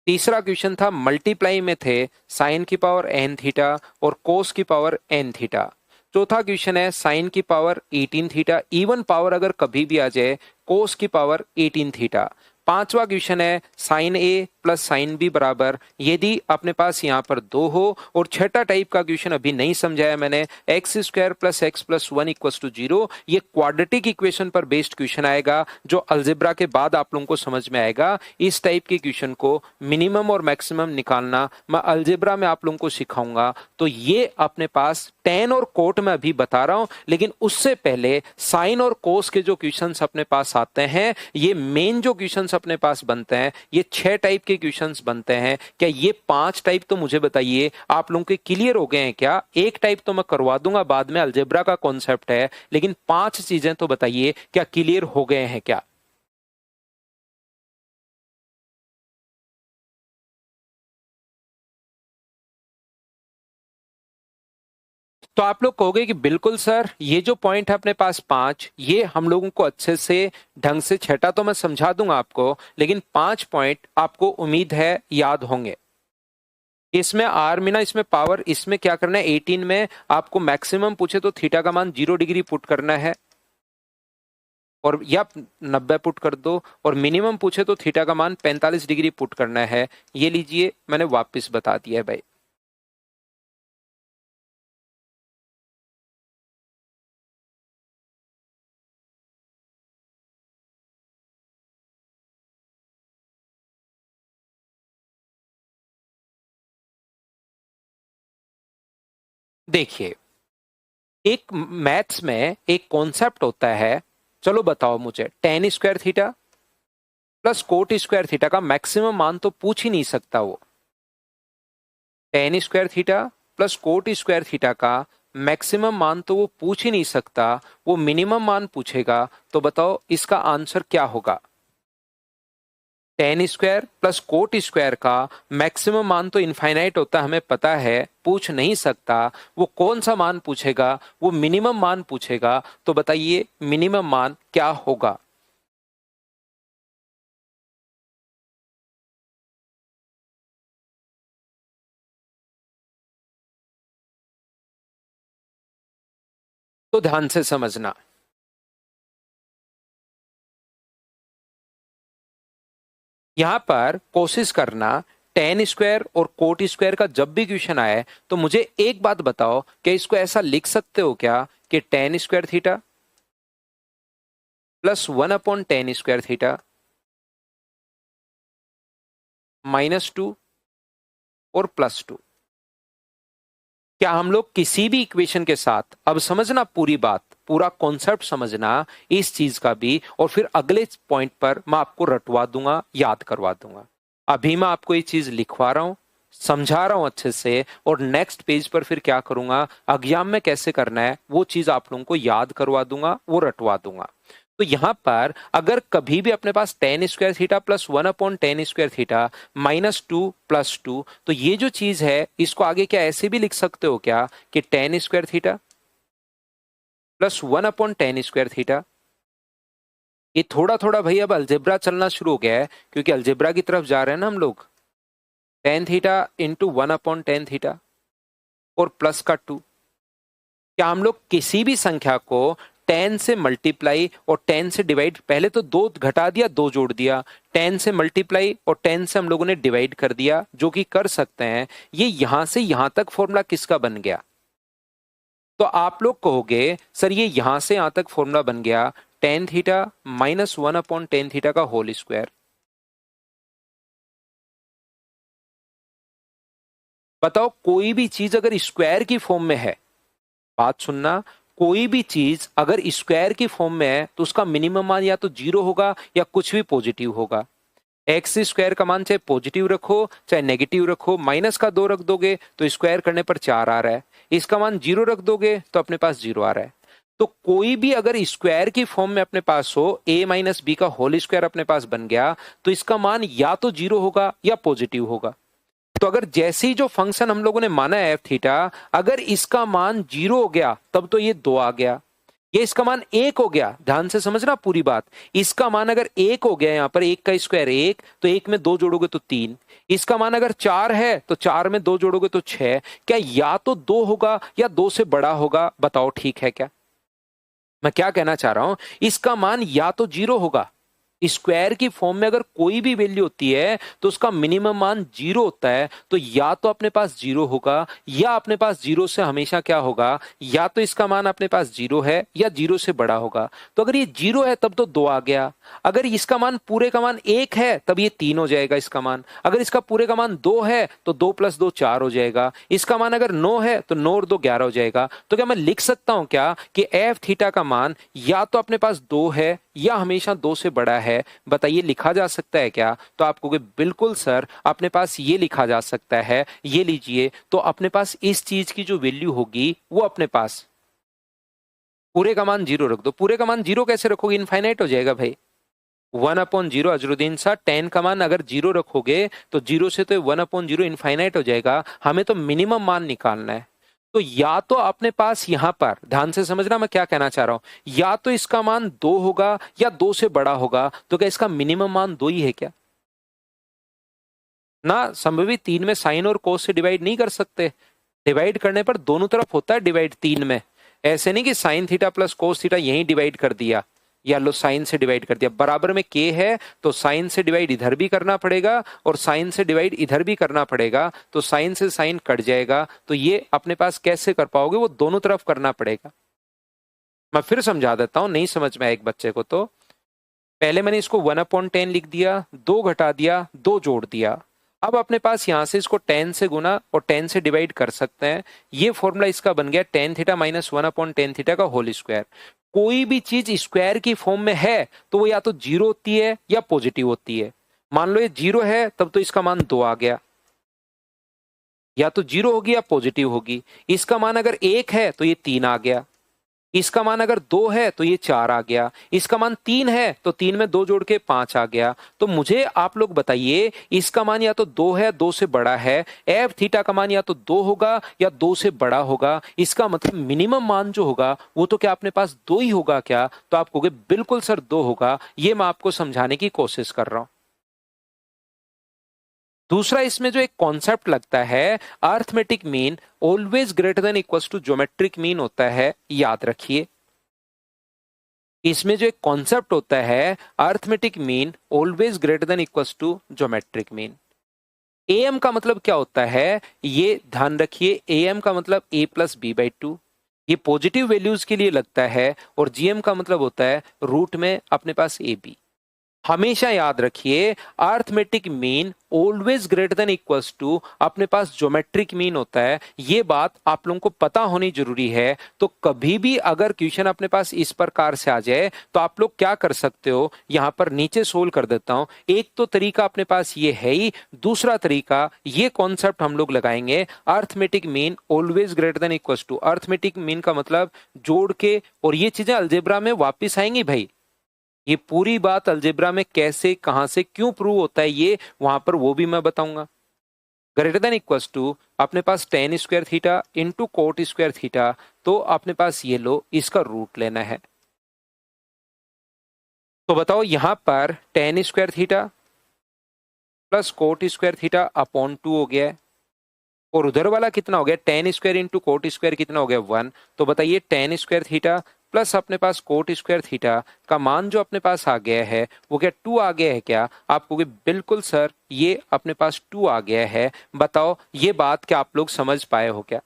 तीसरा क्वेश्चन था मल्टीप्लाई में थे साइन की पावर एन थीटा और कोस की पावर एन थीटा। चौथा क्वेश्चन है साइन की पावर 18 थीटा, इवन पावर अगर कभी भी आ जाए कोस की पावर 18 थीटा। पांचवा क्वेश्चन है साइन ए प्लस साइन बी बराबर, यदि अपने पास यहाँ पर 2 हो। और छठा टाइप का क्वेश्चन अभी नहीं समझाया मैंने, x square plus x plus 1 equal to 0। ये क्वाड्रेटिक इक्वेशन पर बेस्ड क्वेश्चन आएगा, जो अलजेब्रा के बाद आप लोगों को समझ में आएगा। इस टाइप के क्वेश्चन को मिनिमम और मैक्सिमम निकालना मैं अलजेब्रा में आप लोगों को सिखाऊंगा। तो ये अपने पास टेन और कोट में अभी बता रहा हूं, लेकिन उससे पहले साइन और कोस के जो क्वेश्चंस अपने पास आते हैं, ये मेन जो क्वेश्चंस अपने पास बनते हैं, ये 6 टाइप के क्वेश्चंस बनते हैं। क्या ये 5 टाइप तो मुझे बताइए आप लोगों के क्लियर हो गए हैं क्या? एक टाइप तो मैं करवा दूंगा बाद में, अलजेब्रा का कॉन्सेप्ट है, लेकिन 5 चीजें तो बताइए क्या क्लियर हो गए हैं क्या? तो आप लोग कहोगे कि बिल्कुल सर, ये जो पॉइंट है अपने पास 5, ये हम लोगों को अच्छे से ढंग से, छठा तो मैं समझा दूंगा आपको, लेकिन 5 पॉइंट आपको उम्मीद है याद होंगे। इसमें आर मीना, इसमें पावर, इसमें क्या करना है, 18 में आपको मैक्सिमम पूछे तो थीटा का मान 0 डिग्री पुट करना है, और या 90 पुट कर दो, और मिनिमम पूछे तो थीटा का मान 45 डिग्री पुट करना है। ये लीजिए मैंने वापस बता दिया है भाई। देखिए एक मैथ्स में एक कॉन्सेप्ट होता है, चलो बताओ मुझे, ten square theta plus coat square theta का मैक्सिमम मान तो पूछ ही नहीं सकता वो। Ten square theta plus coat square theta का मैक्सिमम मान तो वो पूछ ही नहीं सकता, वो मिनिमम मान पूछेगा। तो बताओ इसका आंसर क्या होगा? Ten square plus coat square का मैक्सिमम मान तो इनफाइनाइट होता है, हमें पता है, पूछ नहीं सकता। वो कौन सा मान पूछेगा? वो मिनिमम मान पूछेगा। तो बताइए मिनिमम मान क्या होगा? तो ध्यान से समझना। यहां पर कोशिश करना, टेन स्क्वायर और कोट स्क्वायर का जब भी क्वेश्चन आए तो मुझे एक बात बताओ कि इसको ऐसा लिख सकते हो क्या कि ten square theta plus 1/tan² -2 और +2। क्या हम लोग किसी भी इक्वेशन के साथ, अब समझना पूरी बात, पूरा कॉन्सेप्ट समझना इस चीज का भी, और फिर अगले पॉइंट पर मैं आपको रटवा दूंगा, याद करवा दूंगा। अभी मैं आपको ये चीज लिखवा रहा हूं, समझा रहा हूं अच्छे से, और नेक्स्ट पेज पर फिर क्या करूंगा, एग्जाम में कैसे करना है वो चीज आप लोगों को याद करवा दूंगा, वो रटवा दूंगा। तो यहां पर अगर कभी भी अपने पास tan square theta plus 1/tan² theta -2 + 2, तो ये जो चीज है इसको आगे क्या ऐसे भी लिख सकते हो क्या कि ten square theta plus 1/tan² theta. ये थोड़ा थोड़ा भाई अब अलजेब्रा चलना शुरू हो गया है, क्योंकि अलजेब्रा की तरफ जा रहे हैं ना हम लोग। Tan theta into 1/tan theta और प्लस का 2। क्या हम लोग किसी भी संख्या को 10 से मल्टीप्लाई और 10 से डिवाइड, पहले तो दो घटा दिया, दो जोड़ दिया, 10 से मल्टीप्लाई और 10 से हम लोगों ने डिवाइड कर दिया, जो कि कर सकते हैं। ये यहां से यहां तक फॉर्मूला किसका बन गया? तो आप लोग कहोगे सर ये यहां से यहां तक फॉर्मूला बन गया टेन थीटा -1/tan थीटा का होल स्क्वायर। बताओ कोई भी चीज अगर स्क्वायर की फॉर्म में है, बात सुनना, कोई भी चीज अगर स्क्वायर की फॉर्म में है तो उसका मिनिमम मान या तो 0 होगा या कुछ भी पॉजिटिव होगा। एक्स स्क्वायर का मान चाहे पॉजिटिव रखो चाहे नेगेटिव रखो, माइनस का 2 रख दोगे तो स्क्वायर करने पर 4 आ रहा है, इसका मान 0 रख दोगे तो अपने पास 0 आ रहा है। तो कोई भी अगर स्क्वायर की फॉर्म में अपने पास हो, a - b का होल स्क्वायर अपने पास बन गया, तो इसका मान या तो 0 होगा या पॉजिटिव होगा। तो अगर जैसे ही जो फंक्शन हम लोगों ने माना है एफ थीटा, अगर इसका मान 0 हो गया तब तो ये 2 आ गया, ये इसका मान 1 हो गया, ध्यान से समझना पूरी बात, इसका मान अगर 1 हो गया, यहां पर 1 का स्क्वायर 1, तो 1 में 2 जोड़ोगे तो 3, इसका मान अगर 4 है तो 4 में 2 जोड़ोगे तो 6। क्या या तो 2 होगा या 2 से बड़ा होगा? बताओ ठीक है क्या? मैं क्या कहना चाह रहा हूं, इसका मान या तो 0 होगा, स्क्वायर की फॉर्म में अगर कोई भी वैल्यू होती है तो उसका मिनिमम मान 0 होता है, तो या तो अपने पास 0 होगा या अपने पास 0 से हमेशा क्या होगा, या तो इसका मान अपने पास 0 है या 0 से बड़ा होगा। तो अगर ये 0 है तब तो 2 आ गया, अगर इसका मान पूरे का मान 1 है तब ये 3 हो जाएगा इसका मान, अगर इसका पूरे का मान 2 है तो 2 + 2 4 हो जाएगा, इसका मान अगर 9 है तो 9 और 2 11 हो जाएगा। तो क्या मैं लिख सकता हूं क्या कि एफ थीटा का मान या तो अपने पास 2 है या हमेशा 2 से बड़ा है? बताइए लिखा जा सकता है क्या? तो आप कहोगे बिल्कुल सर अपने पास ये लिखा जा सकता है, ये लीजिए। तो अपने पास इस चीज की जो वैल्यू होगी वो अपने पास पूरे का मान 0 रख दो। पूरे का मान 0 कैसे रखोगे? इनफाइनाइट हो जाएगा भाई। 1/0 अजरुद्दीन सा, 10 का मान अगर 0 रखोगे तो 0 से तो 1/0 इनफाइनाइट हो जाएगा, हमें तो मिनिमम मान निकालना है। तो या तो अपने पास यहां पर ध्यान से समझना मैं क्या कहना चाह रहा हूं, या तो इसका मान 2 होगा या 2 से बड़ा होगा। तो क्या इसका मिनिमम मान 2 ही है क्या? ना, संभवी 3 में साइन और कोस से डिवाइड नहीं कर सकते, डिवाइड करने पर दोनों तरफ होता है डिवाइड 3 में, ऐसे नहीं कि sign theta plus cos theta यहीं डिवाइड कर दिया या लो साइन से डिवाइड कर दिया। बराबर में के है तो साइन से डिवाइड इधर भी करना पड़ेगा और साइन से डिवाइड इधर भी करना पड़ेगा, तो साइन से साइन कट जाएगा। तो ये अपने पास कैसे कर पाओगे? वो दोनों तरफ करना पड़ेगा। मैं फिर समझा देता हूं, नहीं समझ में आया एक बच्चे को तो। पहले मैंने इसको 1/10 लिख दिया, 2 घटा दिया, 2 जोड़ दिया। अब अपने पास यहां से इसको 10 से गुना और 10 से डिवाइड कर सकते हैं। ये फॉर्मूला इसका बन गया टेन थीटा -1/tan थीटा का होल स्क्वायर। कोई भी चीज स्क्वायर की फॉर्म में है तो वो या तो 0 होती है या पॉजिटिव होती है। मान लो ये 0 है तब तो इसका मान 2 आ गया, या तो 0 होगी या पॉजिटिव होगी। इसका मान अगर 1 है तो ये 3 आ गया, इसका मान अगर 2 है तो ये 4 आ गया, इसका मान 3 है तो 3 में 2 जोड़ के 5 आ गया। तो मुझे आप लोग बताइए इसका मान या तो 2 है, 2 से बड़ा है, एफ थीटा का मान या तो 2 होगा या 2 से बड़ा होगा। इसका मतलब मिनिमम मान जो होगा वो तो क्या अपने पास 2 ही होगा क्या? तो आप कहोगे बिल्कुल सर 2 होगा। ये मैं आपको समझाने की कोशिश कर रहा हूं। दूसरा इसमें जो एक कॉन्सेप्ट लगता है, arithmetic mean always greater than equals to geometric mean होता है, याद रखिए। इसमें जो एक कॉन्सेप्ट होता है, arithmetic mean always greater than equals to geometric mean. M का मतलब क्या होता है, ये ध्यान रखिए। एम का मतलब ए प्लस बी बाई टू, ये पॉजिटिव वैल्यूज के लिए लगता है। और जीएम का मतलब होता है रूट में अपने पास ए बी। हमेशा याद रखिए arithmetic mean always greater than equals to अपने पास ज्योमेट्रिक मीन होता है। ये बात आप लोगों को पता होनी जरूरी है। तो कभी भी अगर क्वेश्चन अपने पास इस प्रकार से आ जाए तो आप लोग क्या कर सकते हो, यहां पर नीचे सोल्व कर देता हूं। एक तो तरीका अपने पास ये है ही, दूसरा तरीका ये कॉन्सेप्ट हम लोग लगाएंगे, arithmetic mean always greater than equals to. Arithmetic mean का मतलब जोड़ के, और ये चीजें अलजेब्रा में वापिस आएंगी भाई। ये पूरी बात अलजेब्रा में कैसे, कहां से, क्यों प्रूव होता है, ये वहां पर वो भी मैं बताऊंगा। ग्रेटर देन इक्वल्स टू अपने पास tan square theta into cot square theta, तो अपने पास ये लो, इसका रूट लेना है। तो बताओ यहां पर ten square theta plus coat square theta upon 2 हो गया है, और उधर वाला कितना हो गया, ten square into cot square कितना हो गया 1। तो बताइए टेन स्क्वायर थीटा प्लस अपने पास कोट स्क्वायर थीटा का मान जो अपने पास आ गया है वो क्या 2 आ गया है क्या? आप कहोगे बिल्कुल सर ये अपने पास 2 आ गया है। बताओ ये बात क्या आप लोग समझ पाए हो क्या?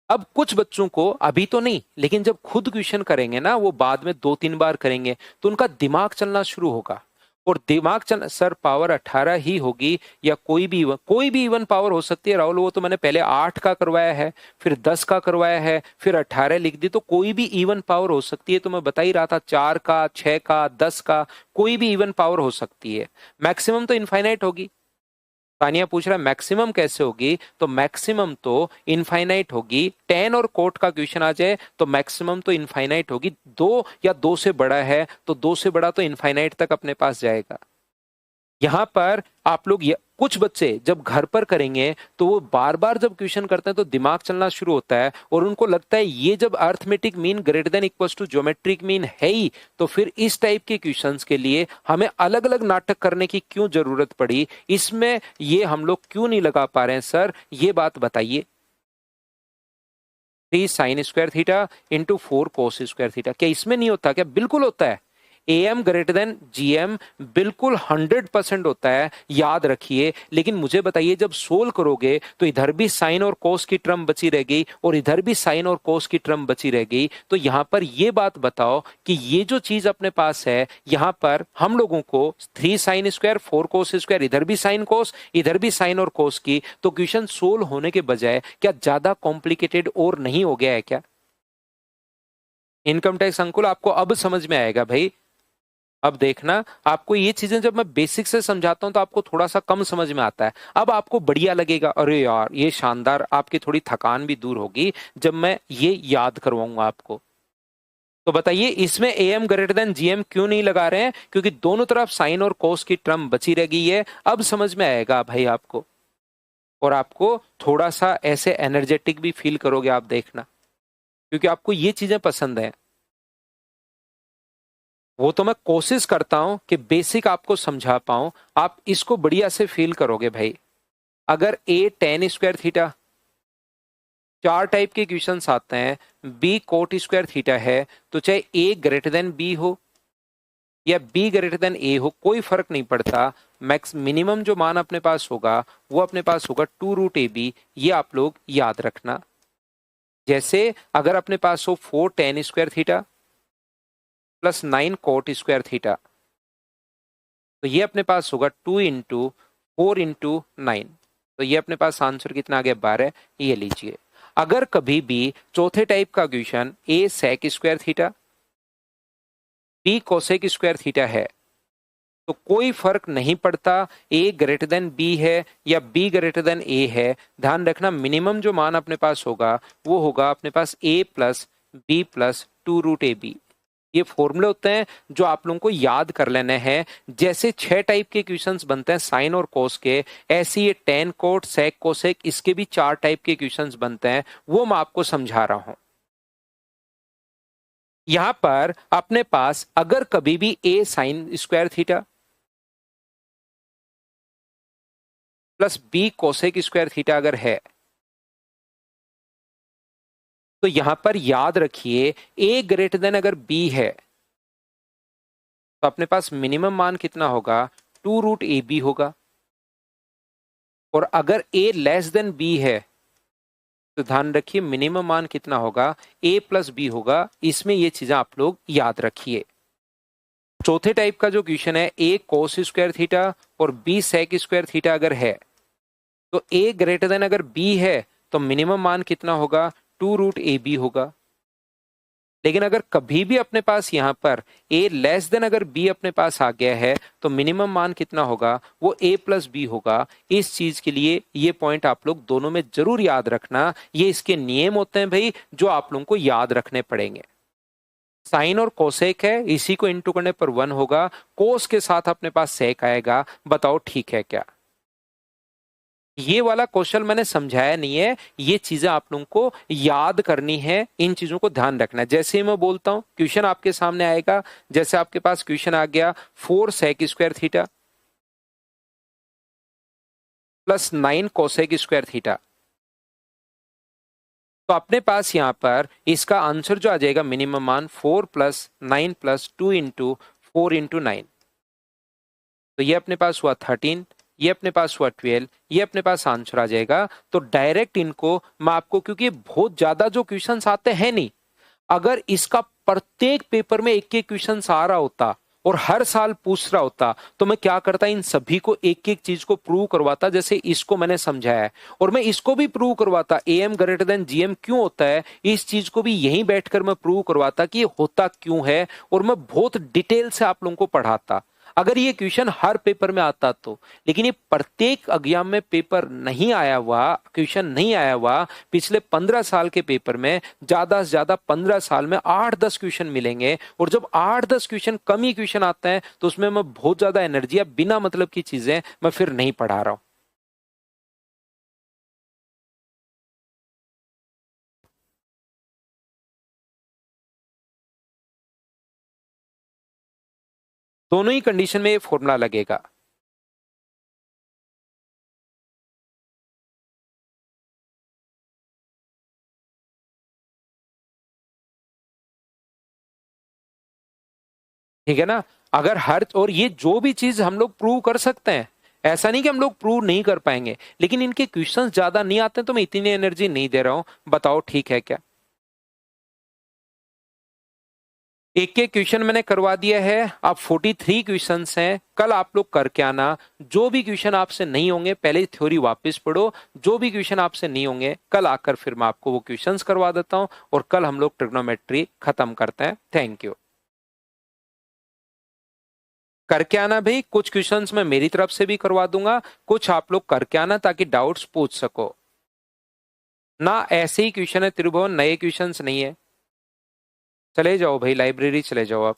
अब कुछ बच्चों को अभी तो नहीं, लेकिन जब खुद क्वेश्चन करेंगे ना, वो बाद में 2-3 बार करेंगे तो उनका दिमाग चलना शुरू होगा। और दिमाग चलना, सर पावर 18 ही होगी या कोई भी इवन पावर हो सकती है राहुल। वो तो मैंने पहले 8 का करवाया है, फिर 10 का करवाया है, फिर 18 लिख दी, तो कोई भी इवन पावर हो सकती है। तो मैं बता ही रहा था 4 का, 6 का, 10 का, कोई भी इवन पावर हो सकती है। मैक्सिमम तो इनफाइनाइट होगी। तानिया पूछ रहा है मैक्सिमम कैसे होगी, तो मैक्सिमम तो इनफाइनाइट होगी। 10 और कोट का क्वेश्चन आ जाए तो मैक्सिमम तो इनफाइनाइट होगी। 2 या 2 से बड़ा है तो 2 से बड़ा तो इनफाइनाइट तक अपने पास जाएगा। यहां पर आप लोग कुछ बच्चे जब घर पर करेंगे तो वो बार बार जब क्वेश्चन करते हैं तो दिमाग चलना शुरू होता है, और उनको लगता है ये जब arithmetic mean greater than equals to geometric mean है ही, तो फिर इस टाइप के क्वेश्चंस के लिए हमें अलग अलग नाटक करने की क्यों जरूरत पड़ी, इसमें ये हम लोग क्यों नहीं लगा पा रहे हैं सर, ये बात बताइए। 3 साइन स्क्वायर थीटा इंटू 4 कोस स्क्वायर थीटा, क्या इसमें नहीं होता क्या? बिल्कुल होता है। एम ग्रेटर देन जीएम बिल्कुल 100% होता है, याद रखिए। लेकिन मुझे बताइए जब सोल्व करोगे तो इधर भी साइन और कोस की टर्म बची रहेगी और इधर भी साइन और कोस की टर्म बची रहेगी। तो यहां पर ये बात बताओ कि ये जो चीज अपने पास है, यहां पर हम लोगों को 3 साइन स्क्वायर 4 कोस स्क्वायर, इधर भी साइन कोस, इधर भी साइन और कोस की, तो क्वेश्चन सोल्व होने के बजाय क्या ज्यादा कॉम्प्लिकेटेड और नहीं हो गया है क्या? इनकम टैक्स अंकुल आपको अब समझ में आएगा भाई। अब देखना, आपको ये चीजें जब मैं बेसिक से समझाता हूं तो आपको थोड़ा सा कम समझ में आता है। अब आपको बढ़िया लगेगा, अरे यार ये शानदार, आपकी थोड़ी थकान भी दूर होगी जब मैं ये याद करवाऊंगा आपको। तो बताइए इसमें एम ग्रेटर देन जीएम क्यों नहीं लगा रहे हैं? क्योंकि दोनों तरफ साइन और कोस की टर्म बची रह गई है। अब समझ में आएगा भाई आपको, और आपको थोड़ा सा ऐसे एनर्जेटिक भी फील करोगे आप, देखना, क्योंकि आपको ये चीजें पसंद है। वो तो मैं कोशिश करता हूं कि बेसिक आपको समझा पाऊं, आप इसको बढ़िया से फील करोगे भाई। अगर ए टेन स्क्वायर थीटा, 4 टाइप के क्वेश्चंस आते हैं, बी कोट स्क्वायर थीटा है, तो चाहे ए ग्रेटर देन बी हो या बी ग्रेटर देन ए हो, कोई फर्क नहीं पड़ता। मैक्स मिनिमम जो मान अपने पास होगा वो अपने पास होगा 2√AB। ये आप लोग याद रखना। जैसे अगर अपने पास हो 4 ten square theta plus 9 coat square theta, तो ये अपने पास होगा 2 इंटू 4 इंटू 9। तो ये अपने पास आंसर कितना आ गया 12। ये लीजिए। अगर कभी भी चौथे टाइप का question a sec square theta b cosec square theta है, तो कोई फर्क नहीं पड़ता a ग्रेटर देन b है या b ग्रेटर देन a है। ध्यान रखना मिनिमम जो मान अपने पास होगा वो होगा अपने पास a plus B plus two root A B. ये फॉर्मूले होते हैं जो आप लोगों को याद कर लेने हैं। जैसे 6 टाइप के क्वेश्चंस बनते हैं साइन और कोस के, ऐसे ये टेन कोट सेक कोसेक इसके भी 4 टाइप के क्वेश्चंस बनते हैं, वो मैं आपको समझा रहा हूं। यहां पर अपने पास अगर कभी भी a sign square theta plus b cosec square theta अगर है, तो यहां पर याद रखिए a ग्रेटर देन अगर b है तो अपने पास मिनिमम मान कितना होगा, टू रूट ए बी होगा। और अगर a लेस देन b है तो ध्यान रखिए मिनिमम मान कितना होगा, a प्लस बी होगा। इसमें ये चीजें आप लोग याद रखिए। चौथे टाइप का जो क्वेश्चन है a कोस स्क्वायर थीटा और b सेक स्क्वायर थीटा अगर है, तो a ग्रेटर देन अगर b है तो मिनिमम मान कितना होगा, टू रूट ए बी होगा। लेकिन अगर कभी भी अपने पास यहां पर a लेस देन अगर b अपने पास आ गया है तो मिनिमम मान कितना होगा, वो a प्लस बी होगा। इस चीज के लिए ये पॉइंट आप लोग दोनों में जरूर याद रखना। ये इसके नियम होते हैं भाई जो आप लोगों को याद रखने पड़ेंगे। साइन और कोसेक है, इसी को इंटू करने पर 1 होगा, कोस के साथ अपने पास सेक आएगा। बताओ ठीक है क्या? ये वाला क्वेश्चन मैंने समझाया नहीं है, ये चीजें आप लोगों को याद करनी है, इन चीजों को ध्यान रखना है। जैसे ही मैं बोलता हूं क्वेश्चन आपके सामने आएगा, जैसे आपके पास क्वेश्चन आ गया 4 sec square theta plus 9 cosec square theta, तो अपने पास यहां पर इसका आंसर जो आ जाएगा मिनिमम मान 4 प्लस 9 प्लस 2 इंटू 4 इंटू 9, तो ये अपने पास हुआ 13, ये अपने पास हुआ 12, ये अपने पास आंसर आ जाएगा। तो डायरेक्ट इनको मैं आपको, क्योंकि बहुत ज्यादा जो क्वेश्चंस आते हैं नहीं, अगर इसका प्रत्येक पेपर में एक एक क्वेश्चन आ रहा होता और हर साल पूछ रहा होता तो मैं क्या करता, इन सभी को एक एक चीज को प्रूव करवाता। जैसे इसको मैंने समझाया है और मैं इसको भी प्रूव करवाता, एम ग्रेटर देन जीएम क्यों होता है, इस चीज को भी यहीं बैठकर मैं प्रूव करवाता कि ये होता क्यों है, और मैं बहुत डिटेल से आप लोगों को पढ़ाता। अगर ये क्वेश्चन हर पेपर में आता तो, लेकिन ये प्रत्येक एग्जाम में पेपर नहीं आया हुआ, क्वेश्चन नहीं आया हुआ। पिछले 15 साल के पेपर में ज्यादा से ज्यादा 15 साल में 8-10 क्वेश्चन मिलेंगे, और जब 8-10 क्वेश्चन कम ही क्वेश्चन आता है तो उसमें मैं बहुत ज्यादा एनर्जी या बिना मतलब की चीजें मैं फिर नहीं पढ़ा रहा हूं। दोनों ही कंडीशन में ये फॉर्मूला लगेगा। ठीक है ना? अगर हर, और ये जो भी चीज हम लोग प्रूव कर सकते हैं, ऐसा नहीं कि हम लोग प्रूव नहीं कर पाएंगे, लेकिन इनके क्वेश्चंस ज्यादा नहीं आते तो मैं इतनी एनर्जी नहीं दे रहा हूं। बताओ ठीक है क्या? एक एक क्वेश्चन मैंने करवा दिया है। अब 43 क्वेश्चंस हैं, कल आप लोग करके आना। जो भी क्वेश्चन आपसे नहीं होंगे पहले थ्योरी वापस पढ़ो, जो भी क्वेश्चन आपसे नहीं होंगे कल आकर फिर मैं आपको वो क्वेश्चंस करवा देता हूं, और कल हम लोग ट्रिग्नोमेट्री खत्म करते हैं। Thank you. करके आना भाई, कुछ क्वेश्चंस मैं मेरी तरफ से भी करवा दूंगा, कुछ आप लोग करके आना ताकि डाउट्स पूछ सको ना। ऐसे ही क्वेश्चन है त्रिभुवन, नए क्वेश्चंस नहीं है। चले जाओ भाई, लाइब्रेरी चले जाओ आप।